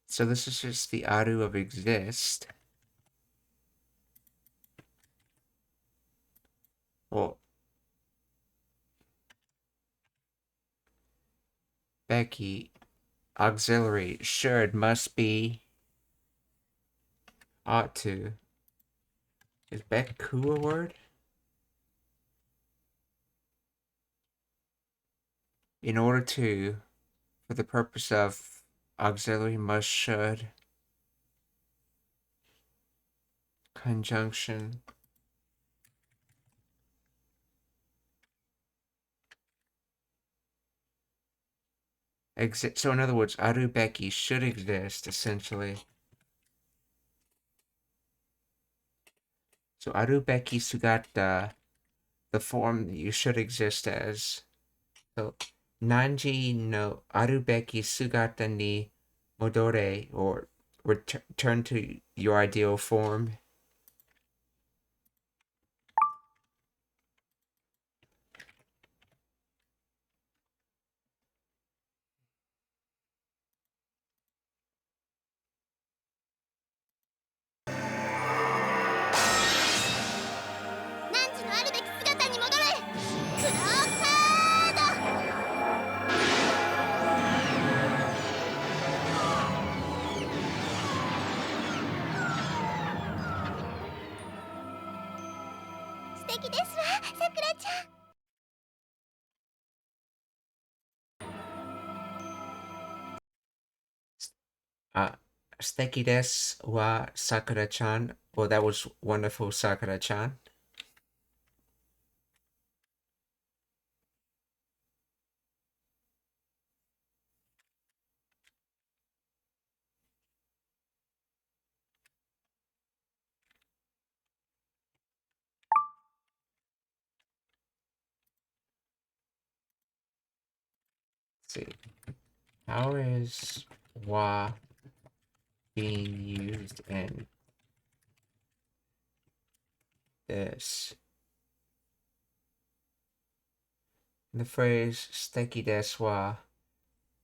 So this is just the aru of exist. Well, Becky, auxiliary, should, must be, ought to. Is Beku a word? In order to, for the purpose of, auxiliary, must, should. Conjunction. Exist. So in other words, arubeki should exist, essentially. So arubeki sugata, the form that you should exist as. So nanji no arubeki sugata ni modore, or return to your ideal form. Steki desu wa Sakura-chan. Well, that was wonderful, Sakura-chan. Let's see. How is wa being used in this? In the phrase steki desu wa,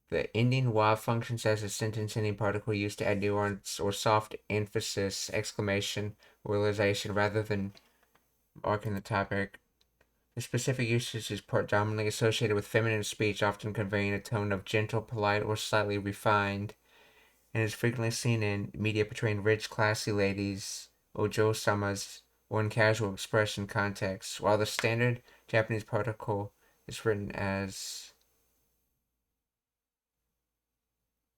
the ending wa functions as a sentence ending particle used to add nuance or soft emphasis, exclamation, or realization rather than marking the topic. The specific usage is predominantly associated with feminine speech, often conveying a tone of gentle, polite, or slightly refined, and is frequently seen in media portraying rich, classy ladies ojo-samas or in casual expression context, while the standard Japanese protocol is written as...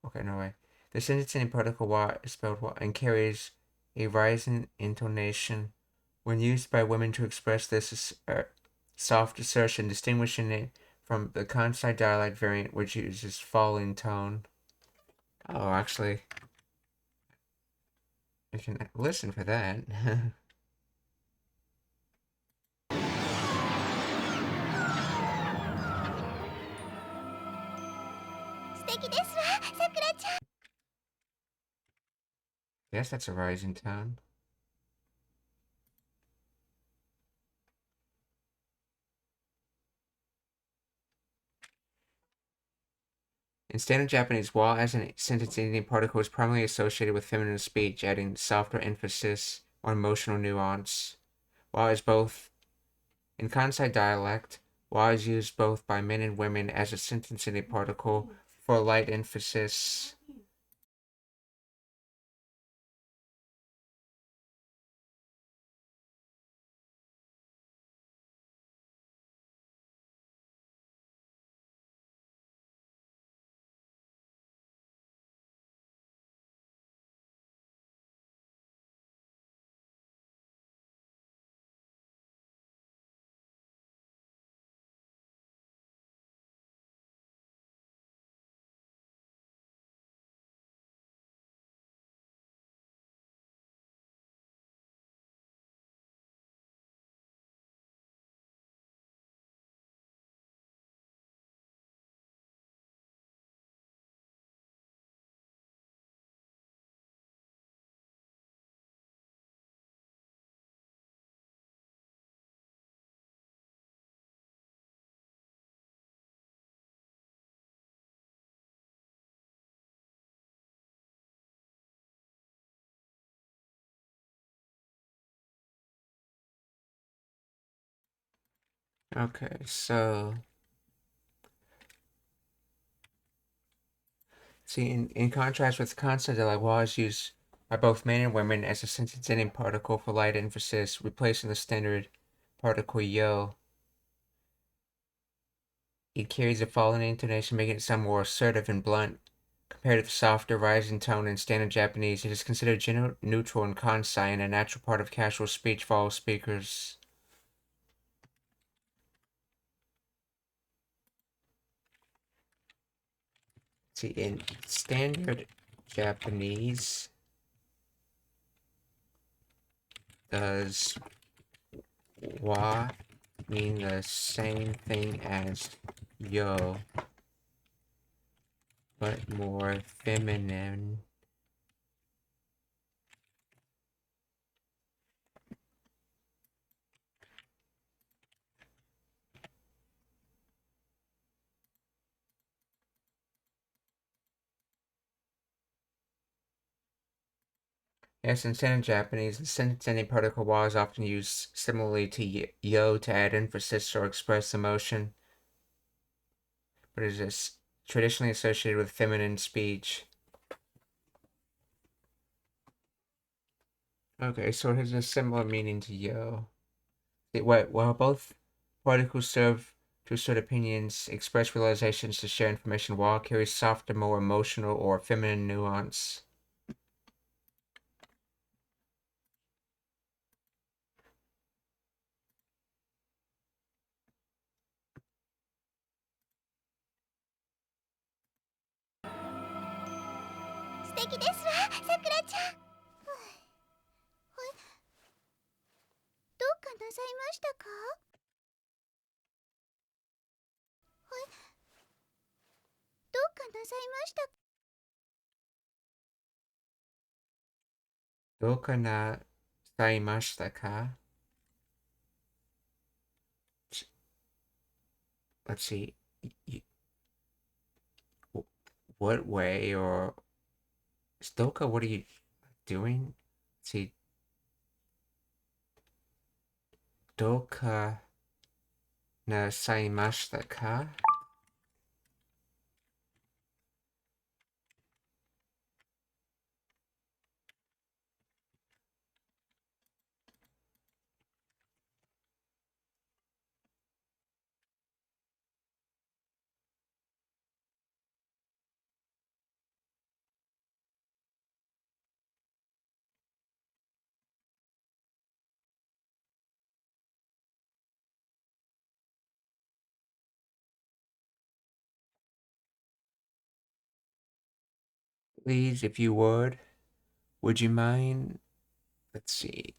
Okay, no way. The sentencing protocol wa is spelled wa and carries a rising intonation when used by women to express this soft assertion, distinguishing it from the Kansai dialect variant, which uses falling tone. Oh, actually, I can listen for that. 素敵ですわ、さくらちゃん。 Yes, that's a rising tone. In standard Japanese, wa as a sentence-ending particle is primarily associated with feminine speech, adding softer emphasis on emotional nuance. Wa is both in Kansai dialect, wa is used both by men and women as a sentence-ending particle for light emphasis. Okay, so see, in contrast with consonant, the wa is used by both men and women as a sentence-ending particle for light emphasis, replacing the standard particle yo. It carries a falling intonation, making it sound more assertive and blunt. Compared to the softer, rising tone in standard Japanese, it is considered gender neutral in Kansai and a natural part of casual speech for all speakers. See, in standard Japanese, does wa mean the same thing as yo, but more feminine? Yes, in standard Japanese, the sentence-ending particle wa is often used similarly to yo to add emphasis or express emotion, but it is traditionally associated with feminine speech. Okay, so it has a similar meaning to yo. While both particles serve to assert opinions, express realizations, to share information, wa carries softer, more emotional or feminine nuance. Doka na saimashita ka? Let's see. What way or Stoka, what are you doing? Let's see. Doka na saimashita ka? Please, if you would you mind? Let's see.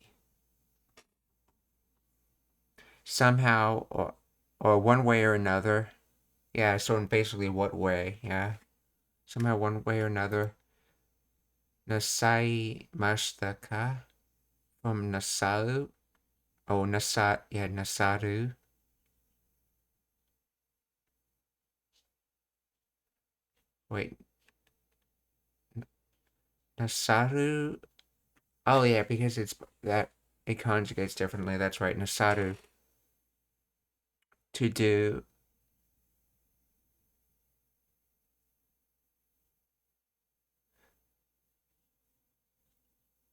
Somehow, or one way or another. Yeah, so in basically what way, yeah. Somehow one way or another. Nasai mashita ka? From Nasaru? Oh, Nasaru. Wait, Nasaru? Oh yeah, because it conjugates differently. That's right, Nasaru. To do.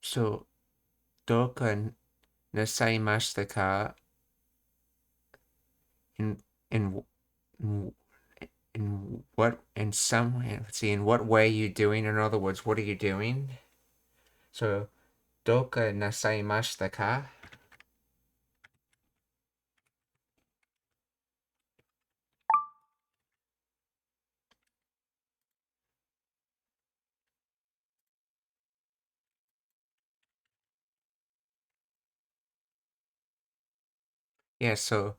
So, doka nasaimashita ka? In in in what in some let's see, in what way you doing? In other words, what are you doing? So, doka nasaimashita ka? Yeah, so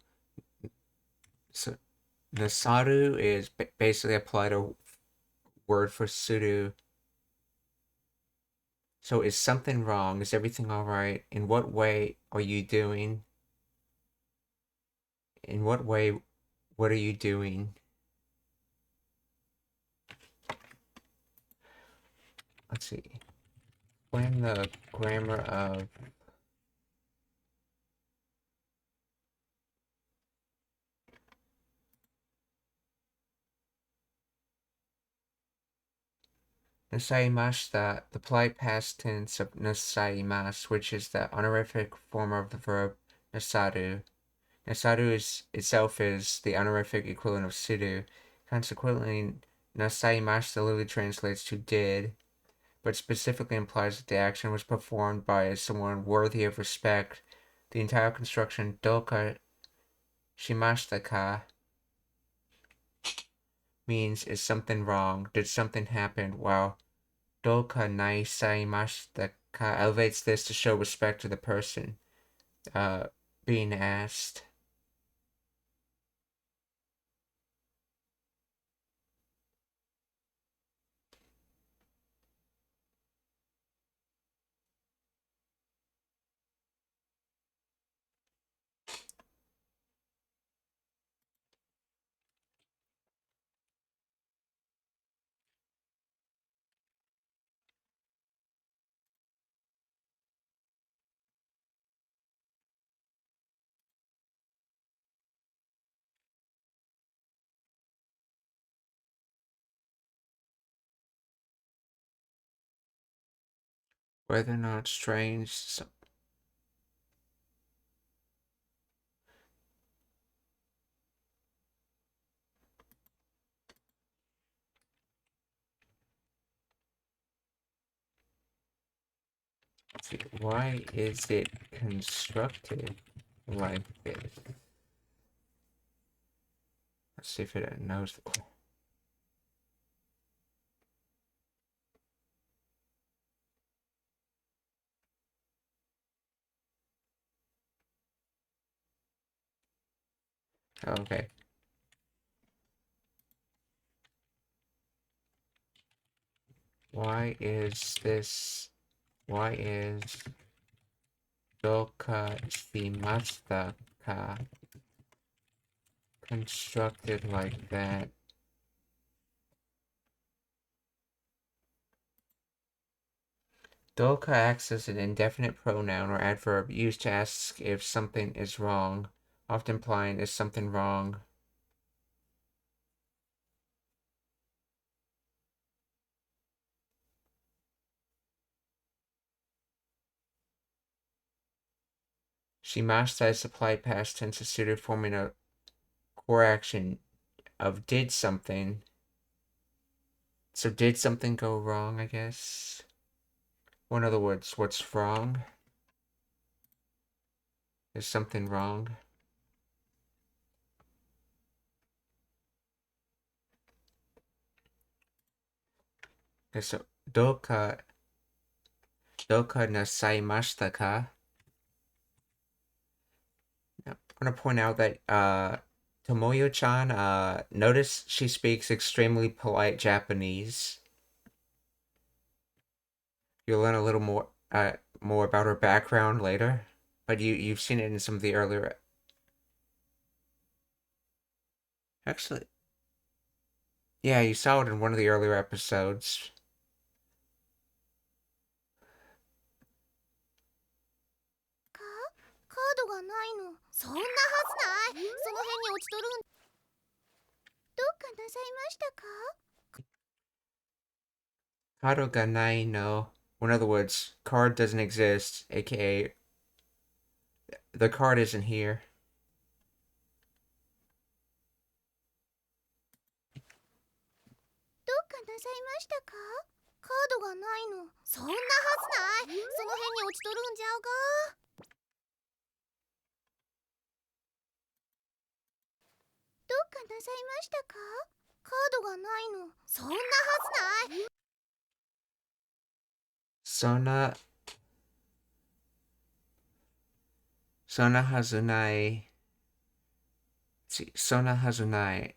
nasaru is basically applied a word for suru. So is something wrong? Is everything all right? In what way are you doing? In what way, what are you doing? Let's see. Explain the grammar of nasaimashita, the polite past tense of nasaimasu, which is the honorific form of the verb nasaru. Nasaru itself is the honorific equivalent of suru. Consequently, nasaimashita literally translates to did, but specifically implies that the action was performed by someone worthy of respect. The entire construction doka shimashita ka means is something wrong? Did something happen? While doka nasaimashita ka elevates this to show respect to the person being asked. Whether or not strange. Why is it constructed like this? Let's see if it knows the question. Okay. Why is doka shimashita ka constructed like that? Doka acts as an indefinite pronoun or adverb used to ask if something is wrong, often implying is something wrong. Shimashita is applied past tense assertive forming a core action of did something. So did something go wrong, I guess? Or in other words, what's wrong? Is something wrong? Okay, so どうかなさいましたか? I'm going to point out that Tomoyo-chan, notice she speaks extremely polite Japanese. You'll learn a little more about her background later, but you've seen it in some of the earlier. Actually, yeah, you saw it in one of the earlier episodes. カードがないの。そんなはずない。その辺に落ちとるん。どうかなさいましたか? Kado ga nai no. In other words, card doesn't exist, aka the card isn't here. どうかなさいましたか? カードがないの。そんなはずない。その辺に落ちとるんじゃうが。どうかなさいましたか? カードがないの。そんなはずない。そんなはずない。See, そんなはずない.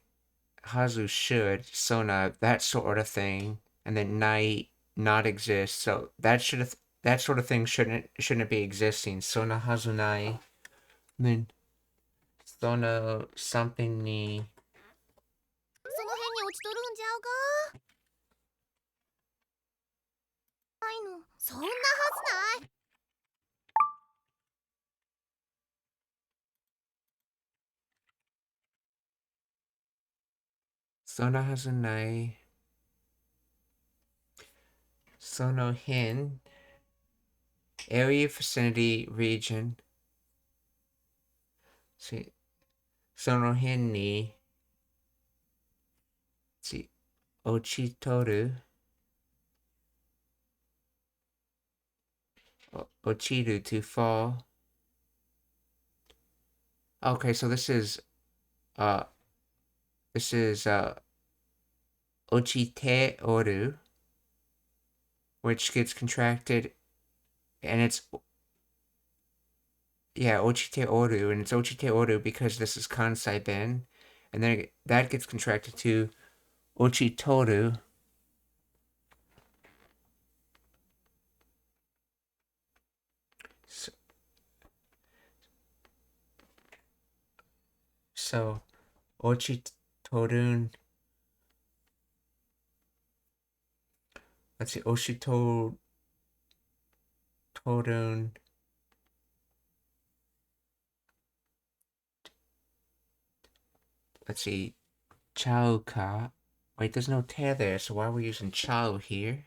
Hazu should, sona, that sort of thing, and then nai not exist. So that sort of thing shouldn't be existing. Sona hazunai. Then sona something ni. その辺に落ちとるんじゃうが。ないの。そんなはずない。Sona hazunai. Sono hin. Area, vicinity, region. See. Sono hin ni. See. Ochitoru. Ochiru, to fall. Okay, so this is ochite oru, which gets contracted, and it's ochite oru, and it's ochite oru because this is kansai ben, and then that gets contracted to ochitoru. So ochitorun. Let's see, ochitorun. Let's see, chao ka. Wait, there's no te there, so why are we using chao here?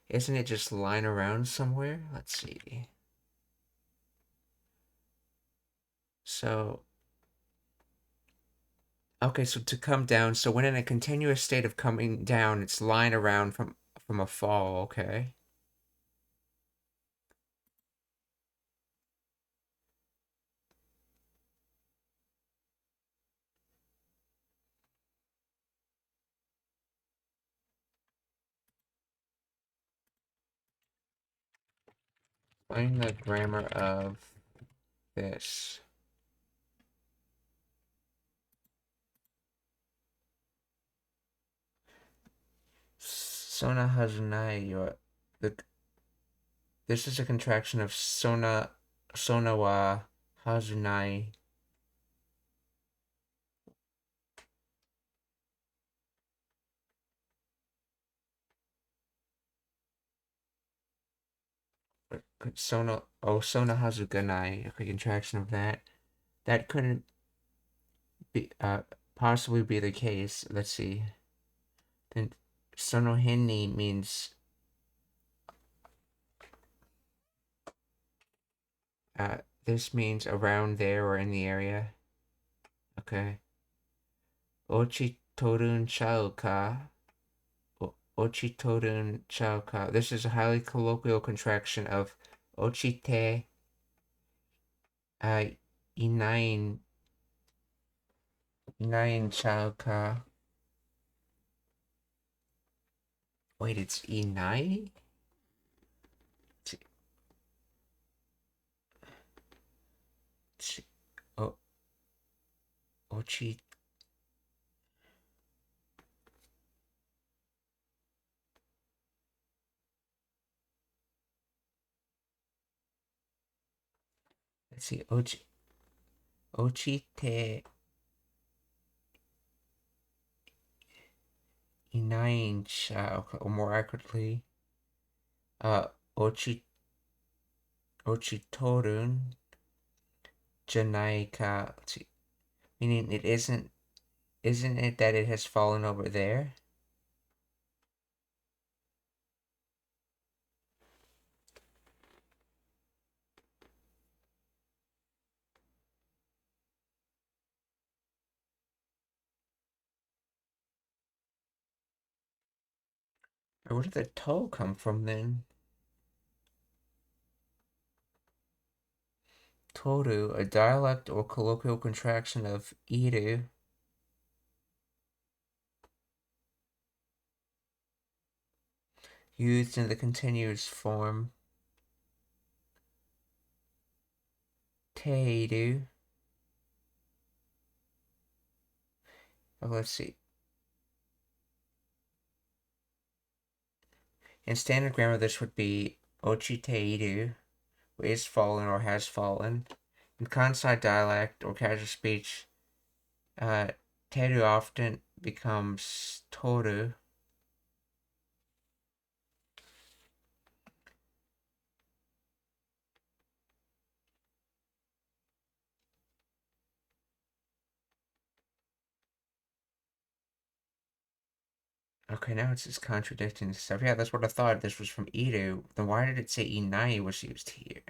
Isn't it just lying around somewhere? Let's see. So, okay, so to come down, so when in a continuous state of coming down, it's lying around from a fall, okay? Find the grammar of this. Sona hazunai. This is a contraction of sona wa hazunai. Sona hazuganai, a contraction of that. That couldn't be possibly be the case. Let's see. Then sonohenni means this means around there or in the area. Okay. Ochitorun chauka. Ochitorun chauka. This is a highly colloquial contraction of ochite inain chao ka. Wait, it's inai? Oh, ochi. Let's see, ochite inain chao, or more accurately, ochitorun janai ka. Meaning it isn't it that it has fallen over there? Or where did the to come from then? Toru, a dialect or colloquial contraction of iru. Used in the continuous form. Teiru. Oh, let's see. In standard grammar, this would be ochiteiru, is fallen or has fallen. In Kansai dialect or casual speech, teru often becomes toru. Okay, now it's just contradicting stuff. Yeah, that's what I thought. This was from iru. Then why did it say inai was used here?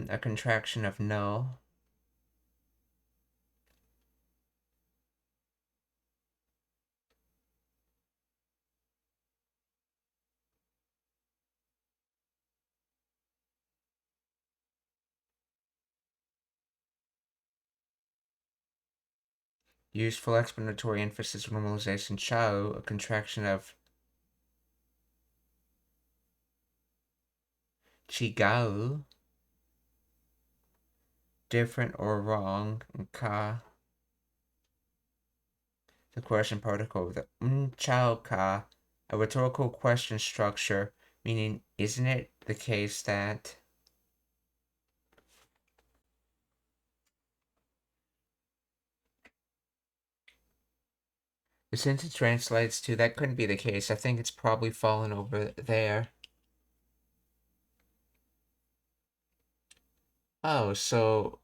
A contraction of no. Useful explanatory emphasis normalization chao, a contraction of chigao, different or wrong, and ka, the question particle with the chao ka, a rhetorical question structure, meaning isn't it the case that since it translates to that couldn't be the case, I think it's probably fallen over there. Oh, so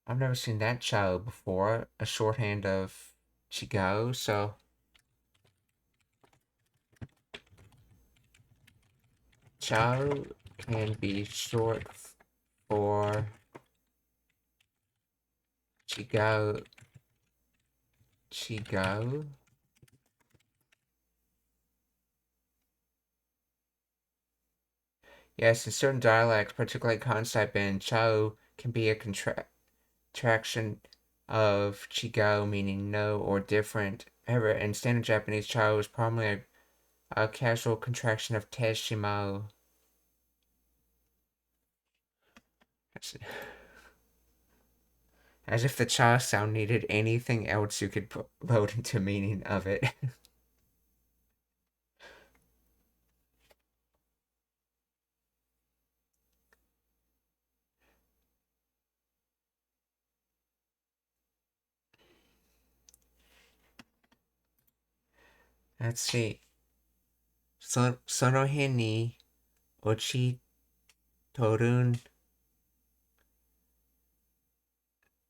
I've never seen that chao before, a shorthand of chigao, so chao can be short for chigao. Yes, in certain dialects, particularly Kansai Ben, chao can be a contraction of chigao, meaning no or different. However, in standard Japanese, chao is probably a casual contraction of teshimao. As if the cha sound needed anything else you could load into meaning of it. Let's see. Sonohe ni ochi torun.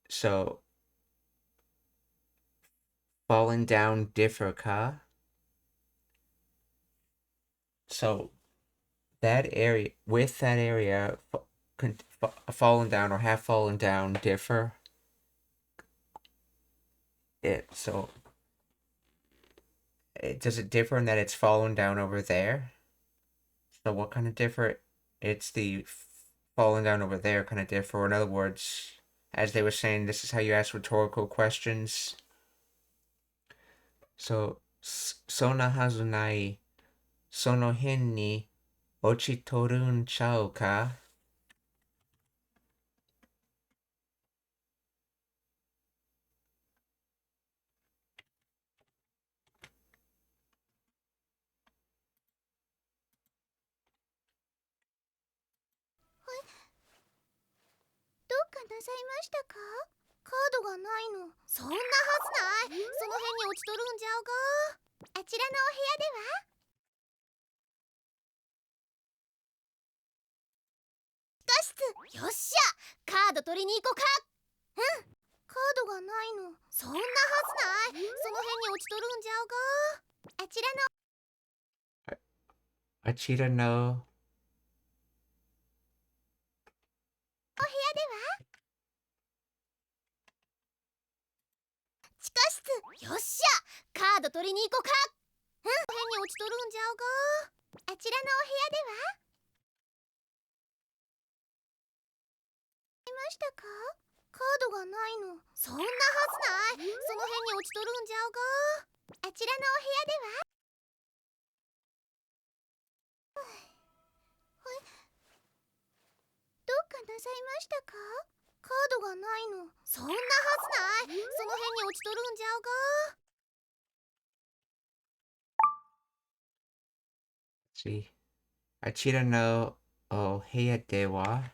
So, fallen down differ ka. So, that area, with that area, fallen down or have fallen down differ. So, does it differ in that it's fallen down over there? So what kind of differ? It's the falling down over there kind of differ. Or in other words, as they were saying, this is how you ask rhetorical questions. So, そんなはずない。その辺に落ちとるんちゃうか? What? どうかなさいましたか？カードがないの。そんなはずない。その辺に落ちとるんじゃうか。あちらのお部屋では？地下室。よっしゃ、カード取りに行こうか。うん、カードがないの。そんなはずない。その辺に落ちとるんじゃうか。あちらのあちらのお部屋では？地下室。よっしゃ、カード取りに行こうか。うん、辺に落ちとるんじゃうか。あちらのお部屋ではいましたか？カードがないの。そんなはずない。その辺に落ちとるんじゃうか。あちらのお部屋では？どうかなさいましたか？カードがないの。そんなはずない。その辺に落ちとるんじゃうか。See. あちらのお部屋では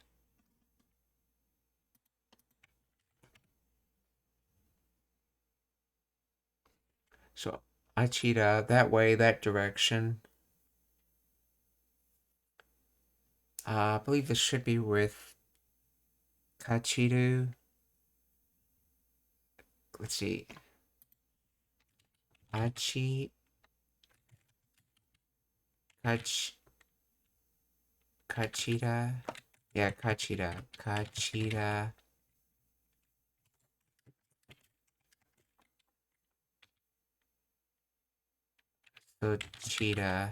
So, あちら, that way, that direction. I believe this should be with Kachiru. Let's see. Kachira. Yeah, Kachira. Sochira.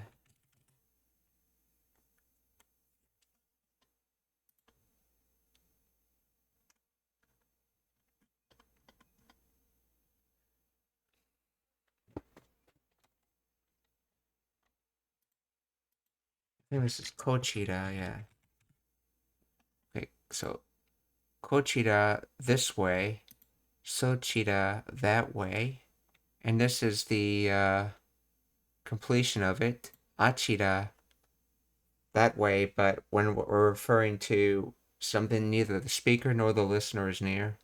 I think this is Kochira, yeah. Okay, so Kochira this way, Sochira that way, and this is the completion of it. Achira that way, but when we're referring to something neither the speaker nor the listener is near.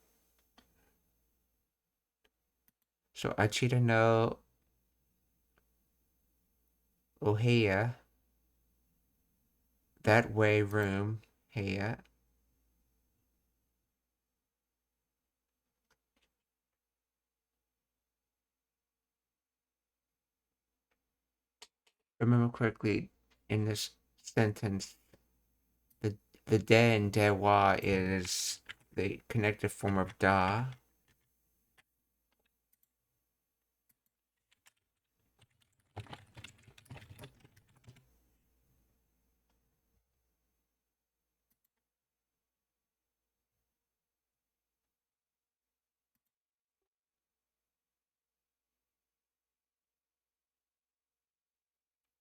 So Achira no Oheya that way room Heya. Remember correctly in this sentence the de and dewa is the connective form of da.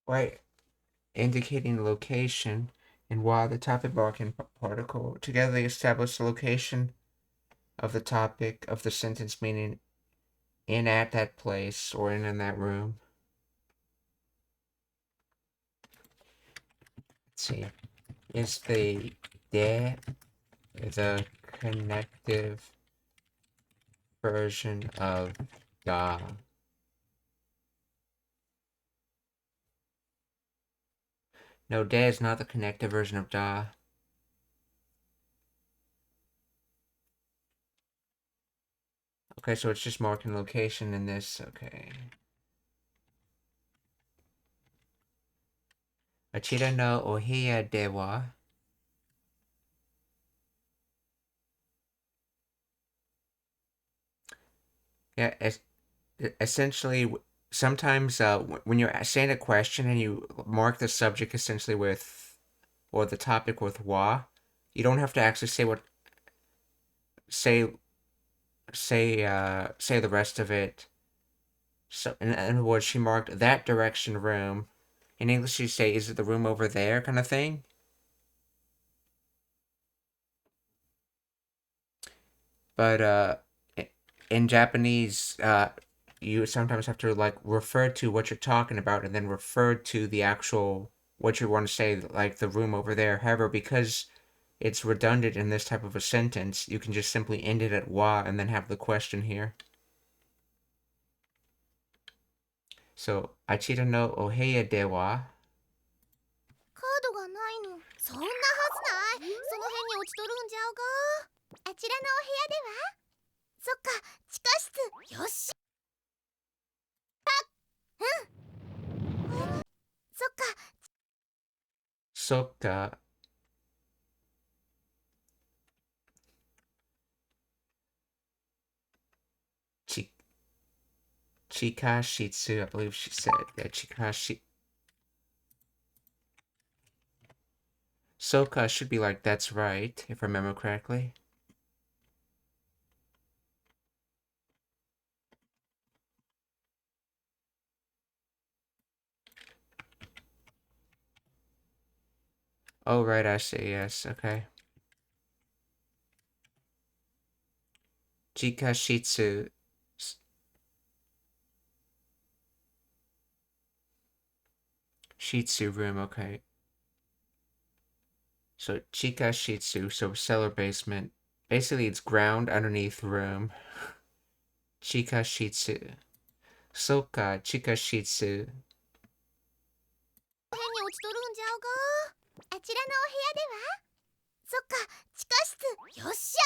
Right, indicating location, and while the topic block and particle together they establish the location of the topic of the sentence, meaning in at that place or in that room. Let's see. Is the de the connective version of da? No, de is not the connective version of da. Okay, so it's just marking location in this. Okay. Achira no ohiya de wa. Yeah, essentially, sometimes when you're saying a question and you mark the subject essentially with, or the topic with wa, you don't have to actually say say the rest of it. So in other words, she marked that direction room. In English, you say, "Is it the room over there?" kind of thing. But in Japanese, you sometimes have to like refer to what you're talking about and then refer to the actual what you want to say, like the room over there. However, because it's redundant in this type of a sentence, you can just simply end it at wa and then have the question here. So, あちらのお部屋ではカードがないの。そんなはずない。その辺に落ちとるんじゃうが。あちらのお部屋では。そっか、地下室。よし。そっか。そっか。Chikashitsu, I believe she said. Yeah, Chikashi. Soka should be like, that's right, if I remember correctly. Oh, right, I see, yes, okay. Chikashitsu. Shitsu room, okay. So, Chikashitsu, so cellar basement. Basically, it's ground underneath room. Chikashitsu. Soka, Chikashitsu. 辺に落ちとるんじゃうが。あちらのお部屋では。そっか、地下室。よっしゃ。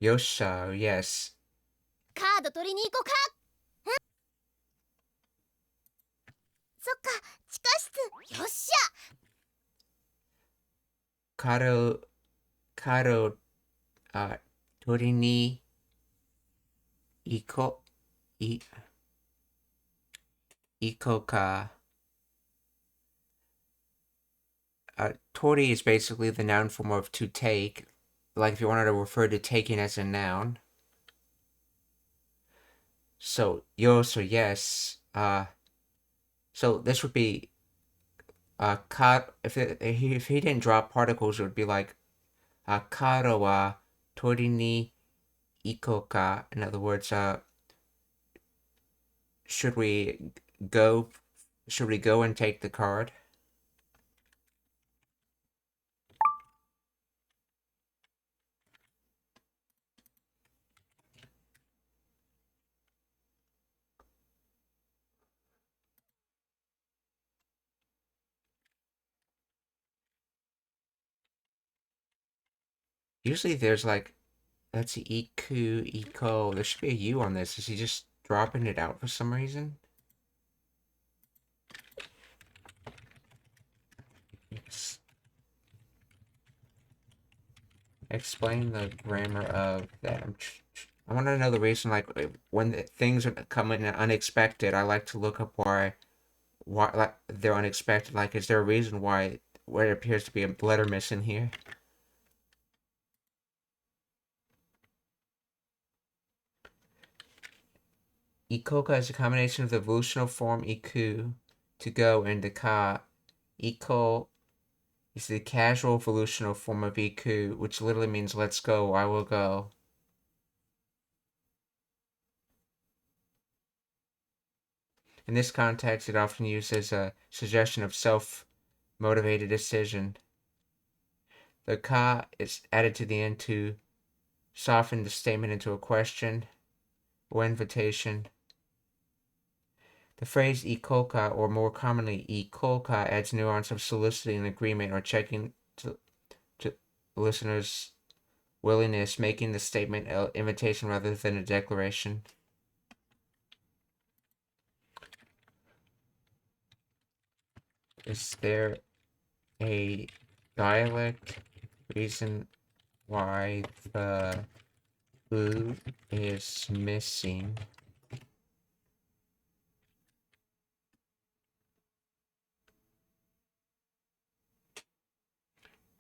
Yosha, yes. カード取りに行こうか。そっか、地下室。よっしゃ。Karo, tori ni iko ka. Tori is basically the noun form of to take. Like if you wanted to refer to taking as a noun. So, so yes. So this would be if he didn't drop particles, it would be like karo wa tori ni iko ka. In other words, should we go and take the card? Usually there's like, let's see, Iko. There should be a U on this. Is he just dropping it out for some reason? Explain the grammar of that. I want to know the reason, like, when things are coming unexpected, I like to look up why like, they're unexpected. Like, is there a reason why it appears to be a letter missing here? Ikoka is a combination of the evolutional form iku, to go, and the ka. Iko is the casual evolutional form of iku, which literally means let's go, I will go. In this context, it often used as a suggestion of self-motivated decision. The ka is added to the end to soften the statement into a question or invitation. The phrase ikoka, or more commonly ikoka, adds nuance of soliciting an agreement or checking to listener's willingness, making the statement an invitation rather than a declaration. Is there a dialect reason why the U is missing?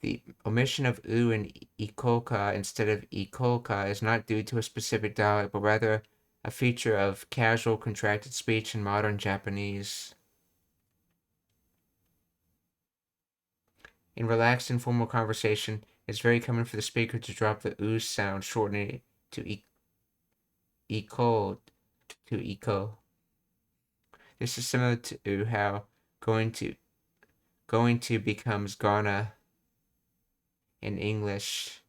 The omission of u in ikoka instead of ikoka is not due to a specific dialect, but rather a feature of casual contracted speech in modern Japanese. In relaxed informal conversation, it's very common for the speaker to drop the u sound, shortening it to iko to iko. This is similar to how going to becomes gonna in English.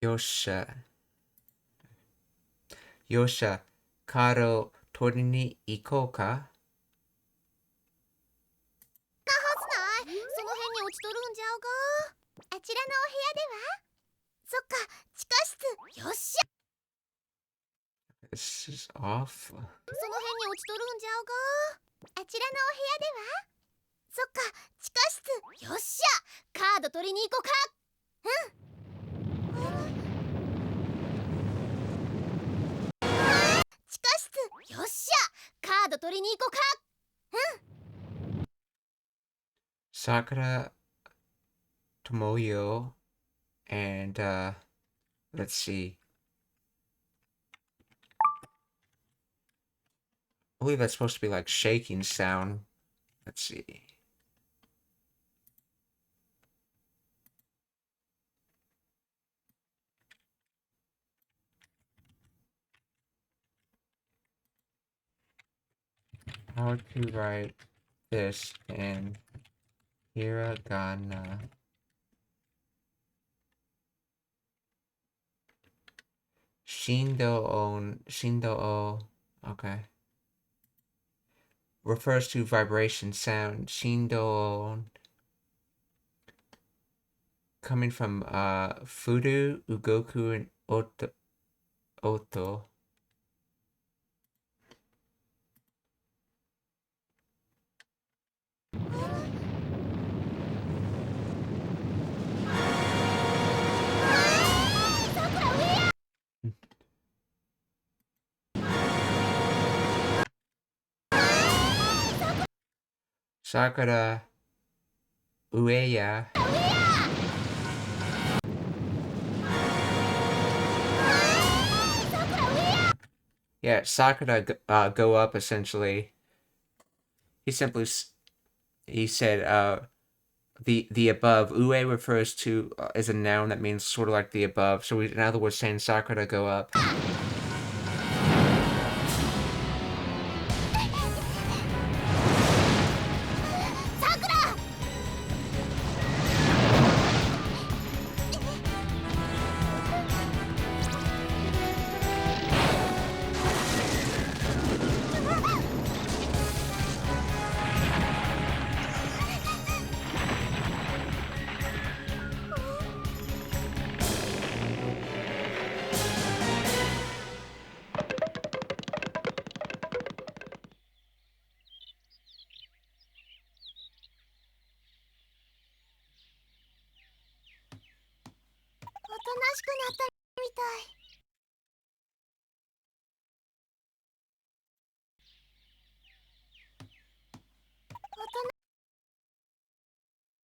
Yosha,カードを取りに行こうか。なはずない。その辺に落ちとるんじゃうが。あちらのお部屋では。そっか、地下室。よっしゃ。This is off. その辺に落ちとるんじゃうが。あちらのお部屋では。そっか、地下室。よっしゃ。カード取りに行こうか。うん。地下室。よっしゃ。カード取りに行こうか。うん。Sakura, Tomoyo, and let's see. I believe that's supposed to be like shaking sound. Let's see. How to write this in hiragana. Shindo-o. Okay. Refers to vibration sound. Shindo-o. Coming from Fudu, Ugoku, and Oto. Sakura Ueya. Yeah, Sakura go up essentially. He said the above. Ue refers to as a noun that means sort of like the above. So in other words, saying Sakura go up.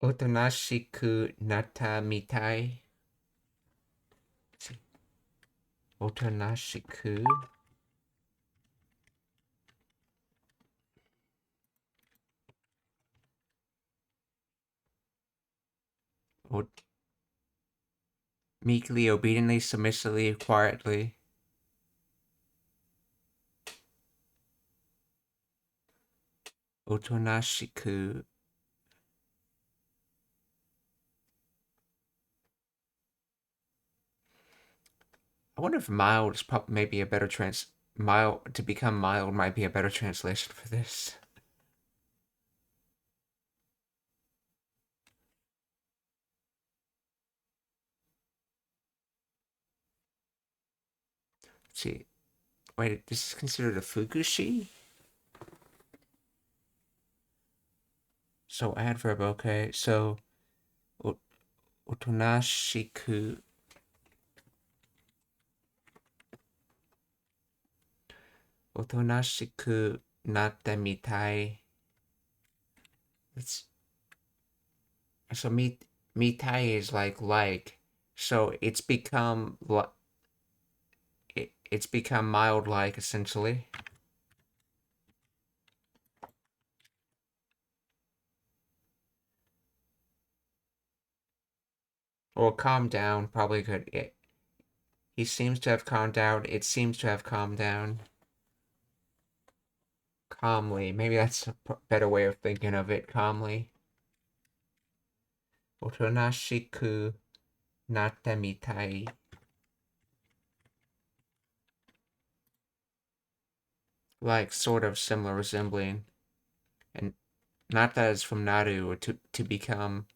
Otonashiku nata mitai. Otonashiku. Meekly, obediently, submissively, quietly. Otonashiku. I wonder if mild is probably maybe a better mild to become mild might be a better translation for this. Let's see. Wait, this is considered a fugushi? So adverb, okay. So おとなしくなったみたい。So mitai is like. So it's become it's become mild like essentially. Or calm down, probably could. He seems to have calmed down. It seems to have calmed down. Calmly. Maybe that's a better way of thinking of it. Calmly. Otonashiku natta mitai. Like, sort of similar, resembling. And natta is from naru, or to become.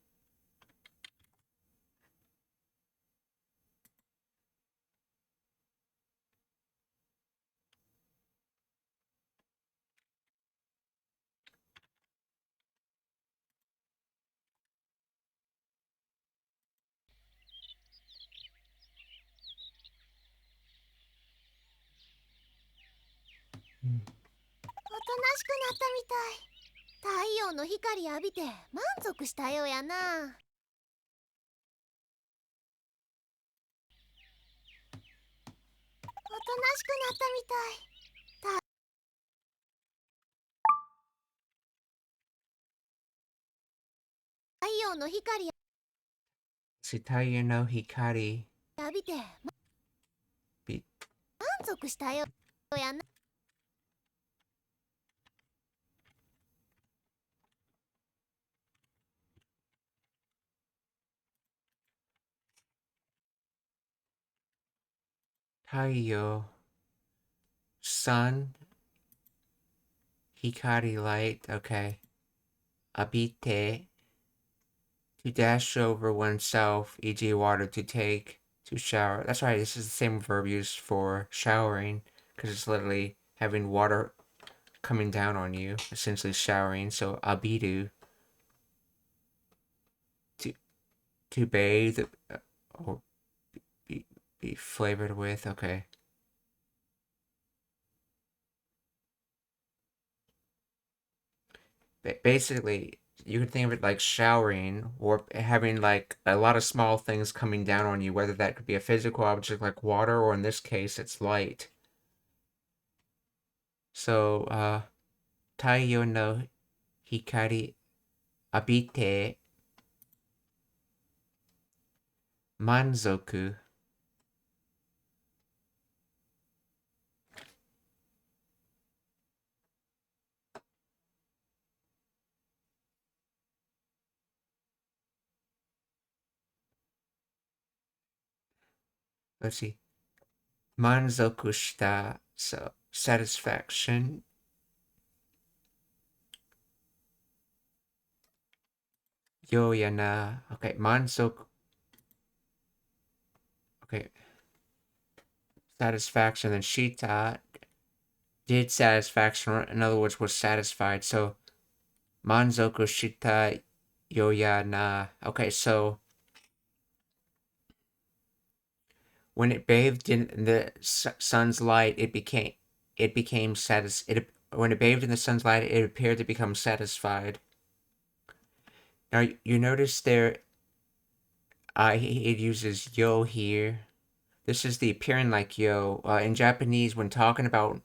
Hmm. おとなしくなったみたい。太陽の光浴びて満足したようやな。おとなしくなったみたい。太陽の光浴 Shitayu no hikari. びて満足したようやな。Taiyo. Sun. Hikari light. Okay. Abite. To dash over oneself, e.g. water to take, to shower. That's right, this is the same verb used for showering, because it's literally having water coming down on you, essentially showering. So abiru, to bathe, or be flavored with. Okay. Basically, you could think of it like showering or having like a lot of small things coming down on you, whether that could be a physical object like water, or in this case, it's light. So, Taiyo no hikari abite manzoku. Let's see. Manzoku shita. So, satisfaction. Yoyana. Okay, manzoku. Okay. Satisfaction. Then shita did satisfaction. In other words, was satisfied. So, manzoku shita yoyana. Okay, so when it bathed in the sun's light, it became when it bathed in the sun's light, it appeared to become satisfied. Now you notice there, it uses yo here. This is the appearing like yo. In Japanese, when talking about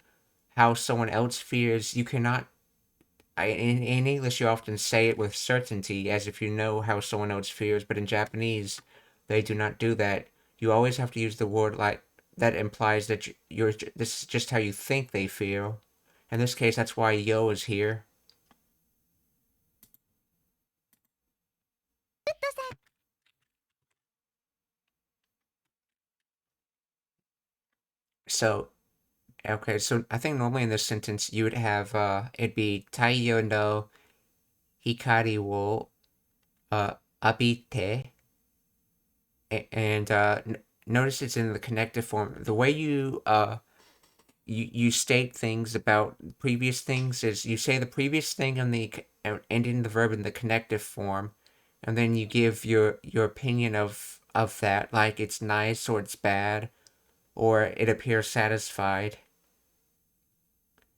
how someone else feels, you cannot. In English, you often say it with certainty, as if you know how someone else feels. But in Japanese, they do not do that. You always have to use the word like that implies that you're. This is just how you think they feel. In this case, that's why yo is here. So, okay, so I think normally in this sentence you would have it'd be Taiyo no hikari wo abite, and notice it's in the connective form. The way you state things about previous things is you say the previous thing and ending the verb in the connective form, and then you give your opinion of that, like it's nice or it's bad, or it appears satisfied.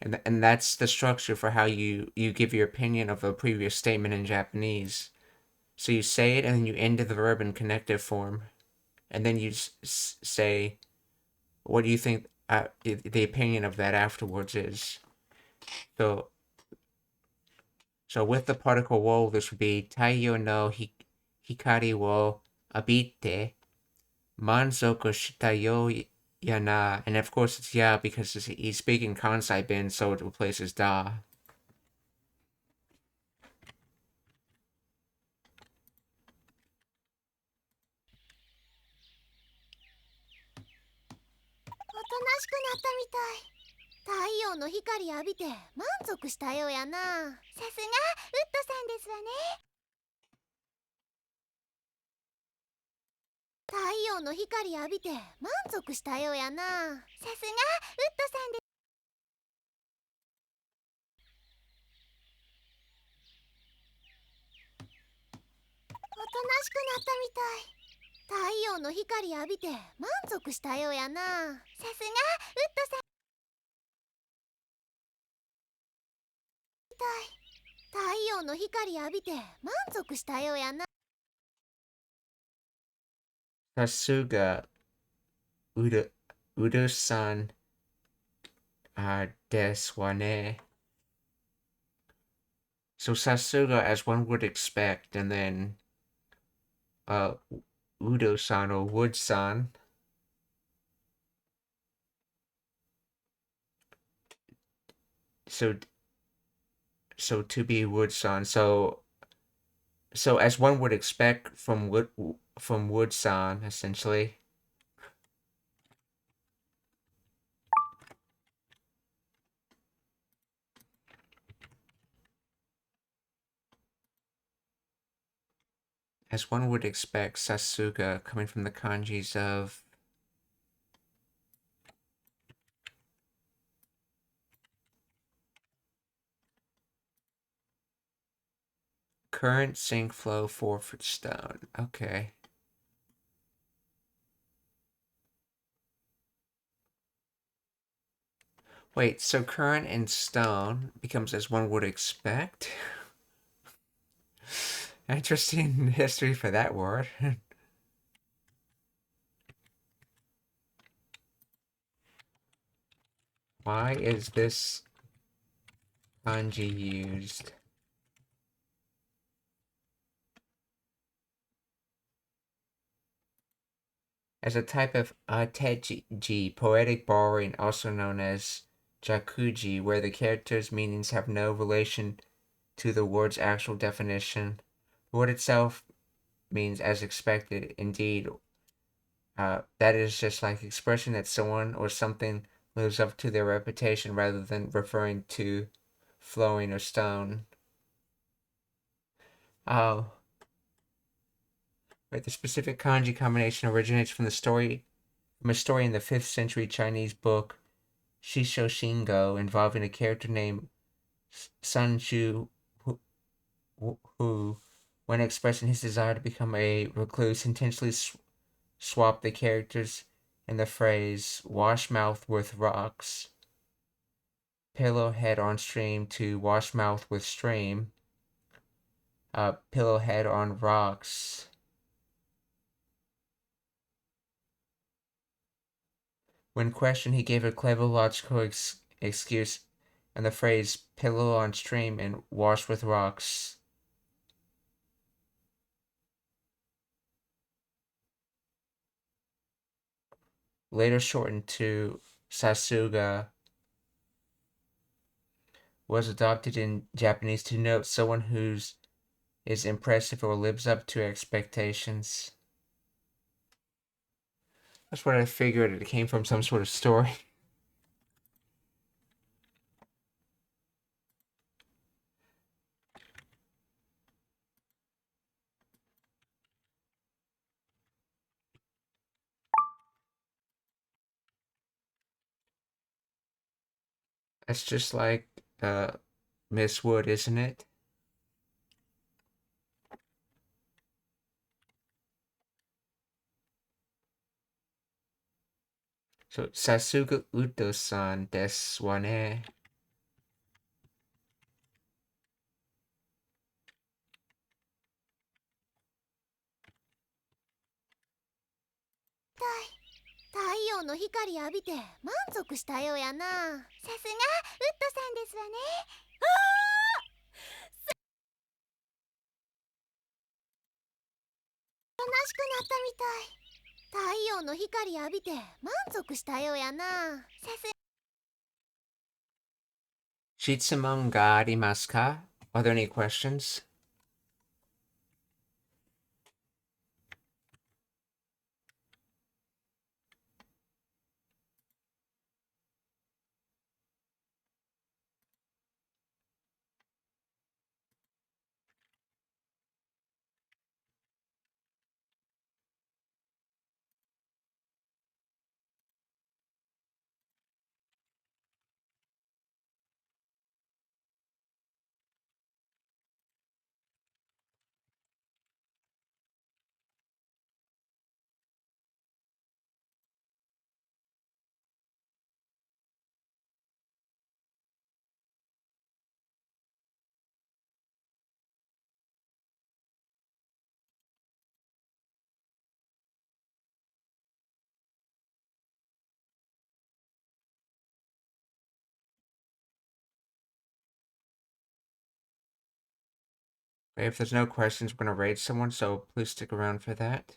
And that's the structure for how you give your opinion of a previous statement in Japanese. So you say it, and then you end the verb in connective form, and then you say, what do you think the opinion of that afterwards is? So with the particle wo, this would be Taiyo no hikari wo abite manzoku shita yo ya na. And of course it's ya because he's speaking Kansai bin, so it replaces da. おとなしくなったみたい。太陽の光浴びて満足したようやな。さすがウッドさんですわね。太陽の光浴びて満足したようやな。さすがウッドさんです。おとなしくなったみたい。太陽の光浴びて満足したようやな。さすがウッドさん。太陽の光浴びて満足したようやな。さすがうるさんですわね. So Sasuga, as one would expect, and then Udo-san or Wood-san. So to be Wood-san. So as one would expect from Wood-san, essentially. As one would expect, Sasuga, coming from the kanjis of current, sink, flow, forfeit, stone. Okay. Wait, so current and stone becomes as one would expect? Interesting history for that word. Why is this kanji used? As a type of teji, poetic borrowing, also known as jakuji, where the character's meanings have no relation to the word's actual definition. The word itself means as expected. Indeed, that is just like expressing that someone or something lives up to their reputation rather than referring to flowing or stone. Oh. Right, the specific kanji combination originates from a story in the 5th century Chinese book Shisho Shingo involving a character named Sun Shu who, when expressing his desire to become a recluse, intentionally swapped the characters in the phrase wash mouth with rocks, pillow head on stream to wash mouth with stream, pillow head on rocks. When questioned, he gave a clever logical excuse and the phrase pillow on stream and wash with rocks. Later shortened to Sasuga, was adopted in Japanese to denote someone who's is impressive or lives up to expectations. That's what I figured. It came from some sort of story. That's just like Miss Wood, isn't it? So, さすがうとさんですわね。太陽の光浴びて満足したようやな。さすがウッドさんですわね。悲しくなったみたい。太陽の光浴びて満足したようやな。質問がありますか? Are there any questions? If there's no questions, we're going to raid someone, so please stick around for that.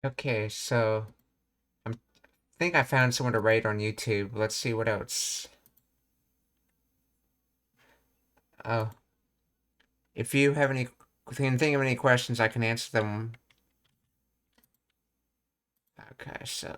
Okay, so I think I found someone to raid on YouTube. Let's see what else. Oh, if you have any, if you can think of any questions, I can answer them. Okay, so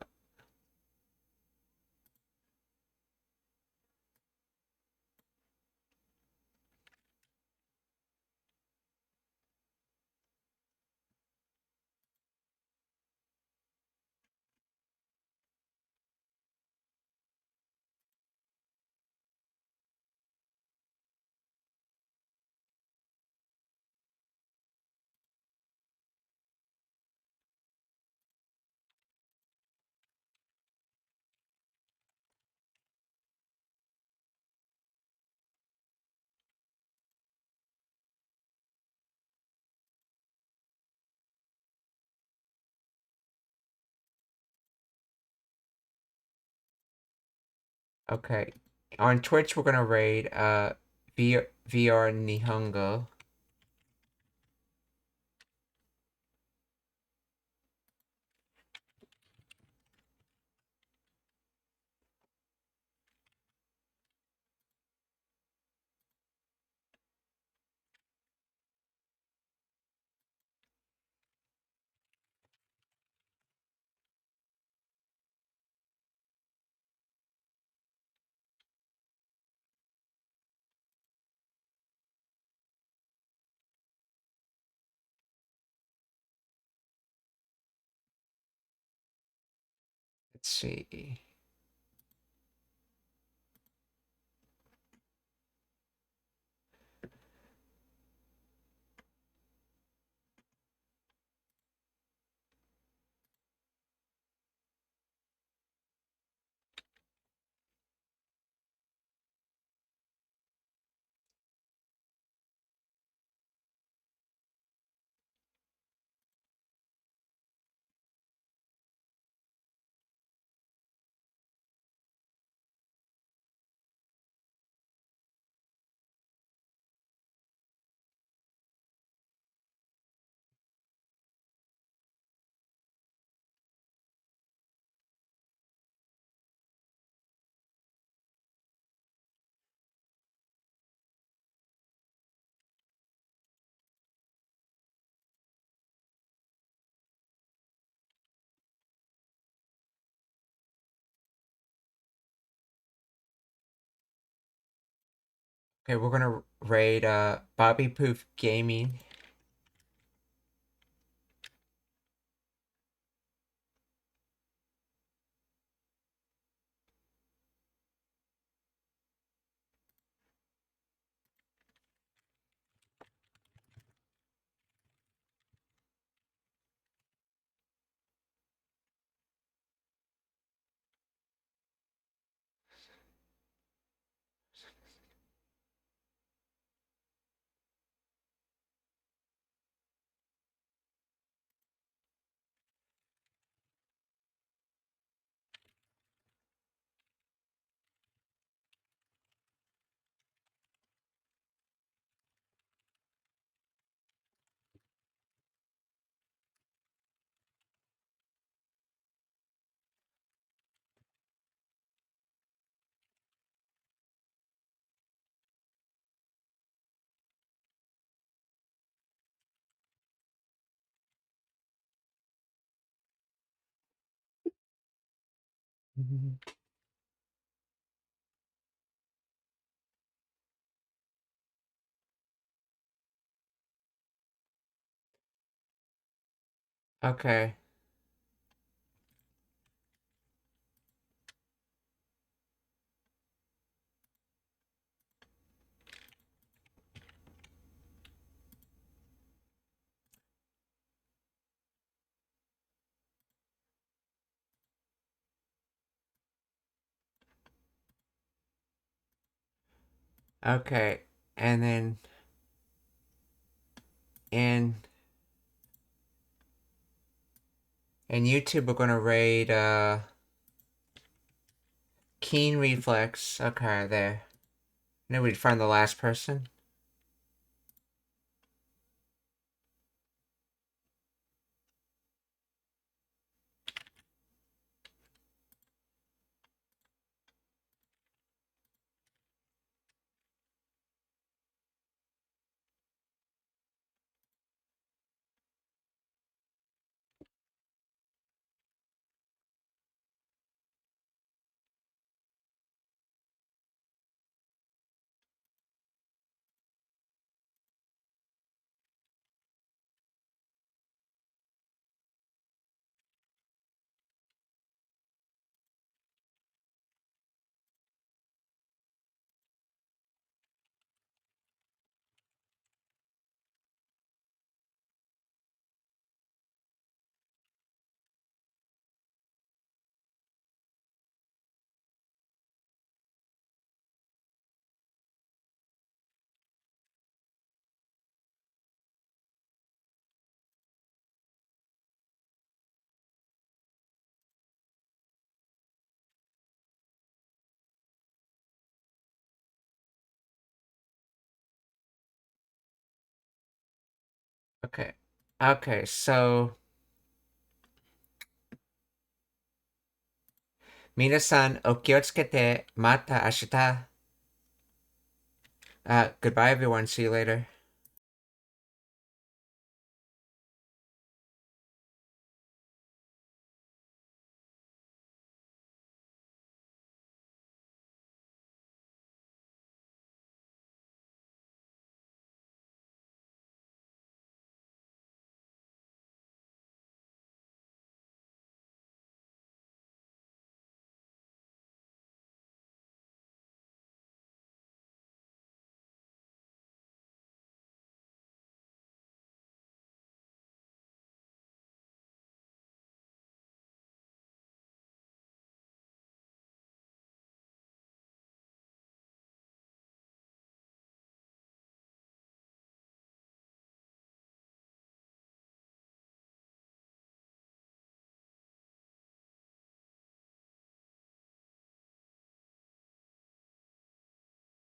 Okay. On Twitch, we're gonna raid VR Nihongo. Let's see. Okay, we're gonna raid Bobby Poof Gaming. Okay. Okay. And then in YouTube, we're gonna raid Keen Reflex. Okay, there. Then we'd find the last person. Okay. Okay, so 皆さんお気をつけてまた明日。Goodbye everyone. See you later.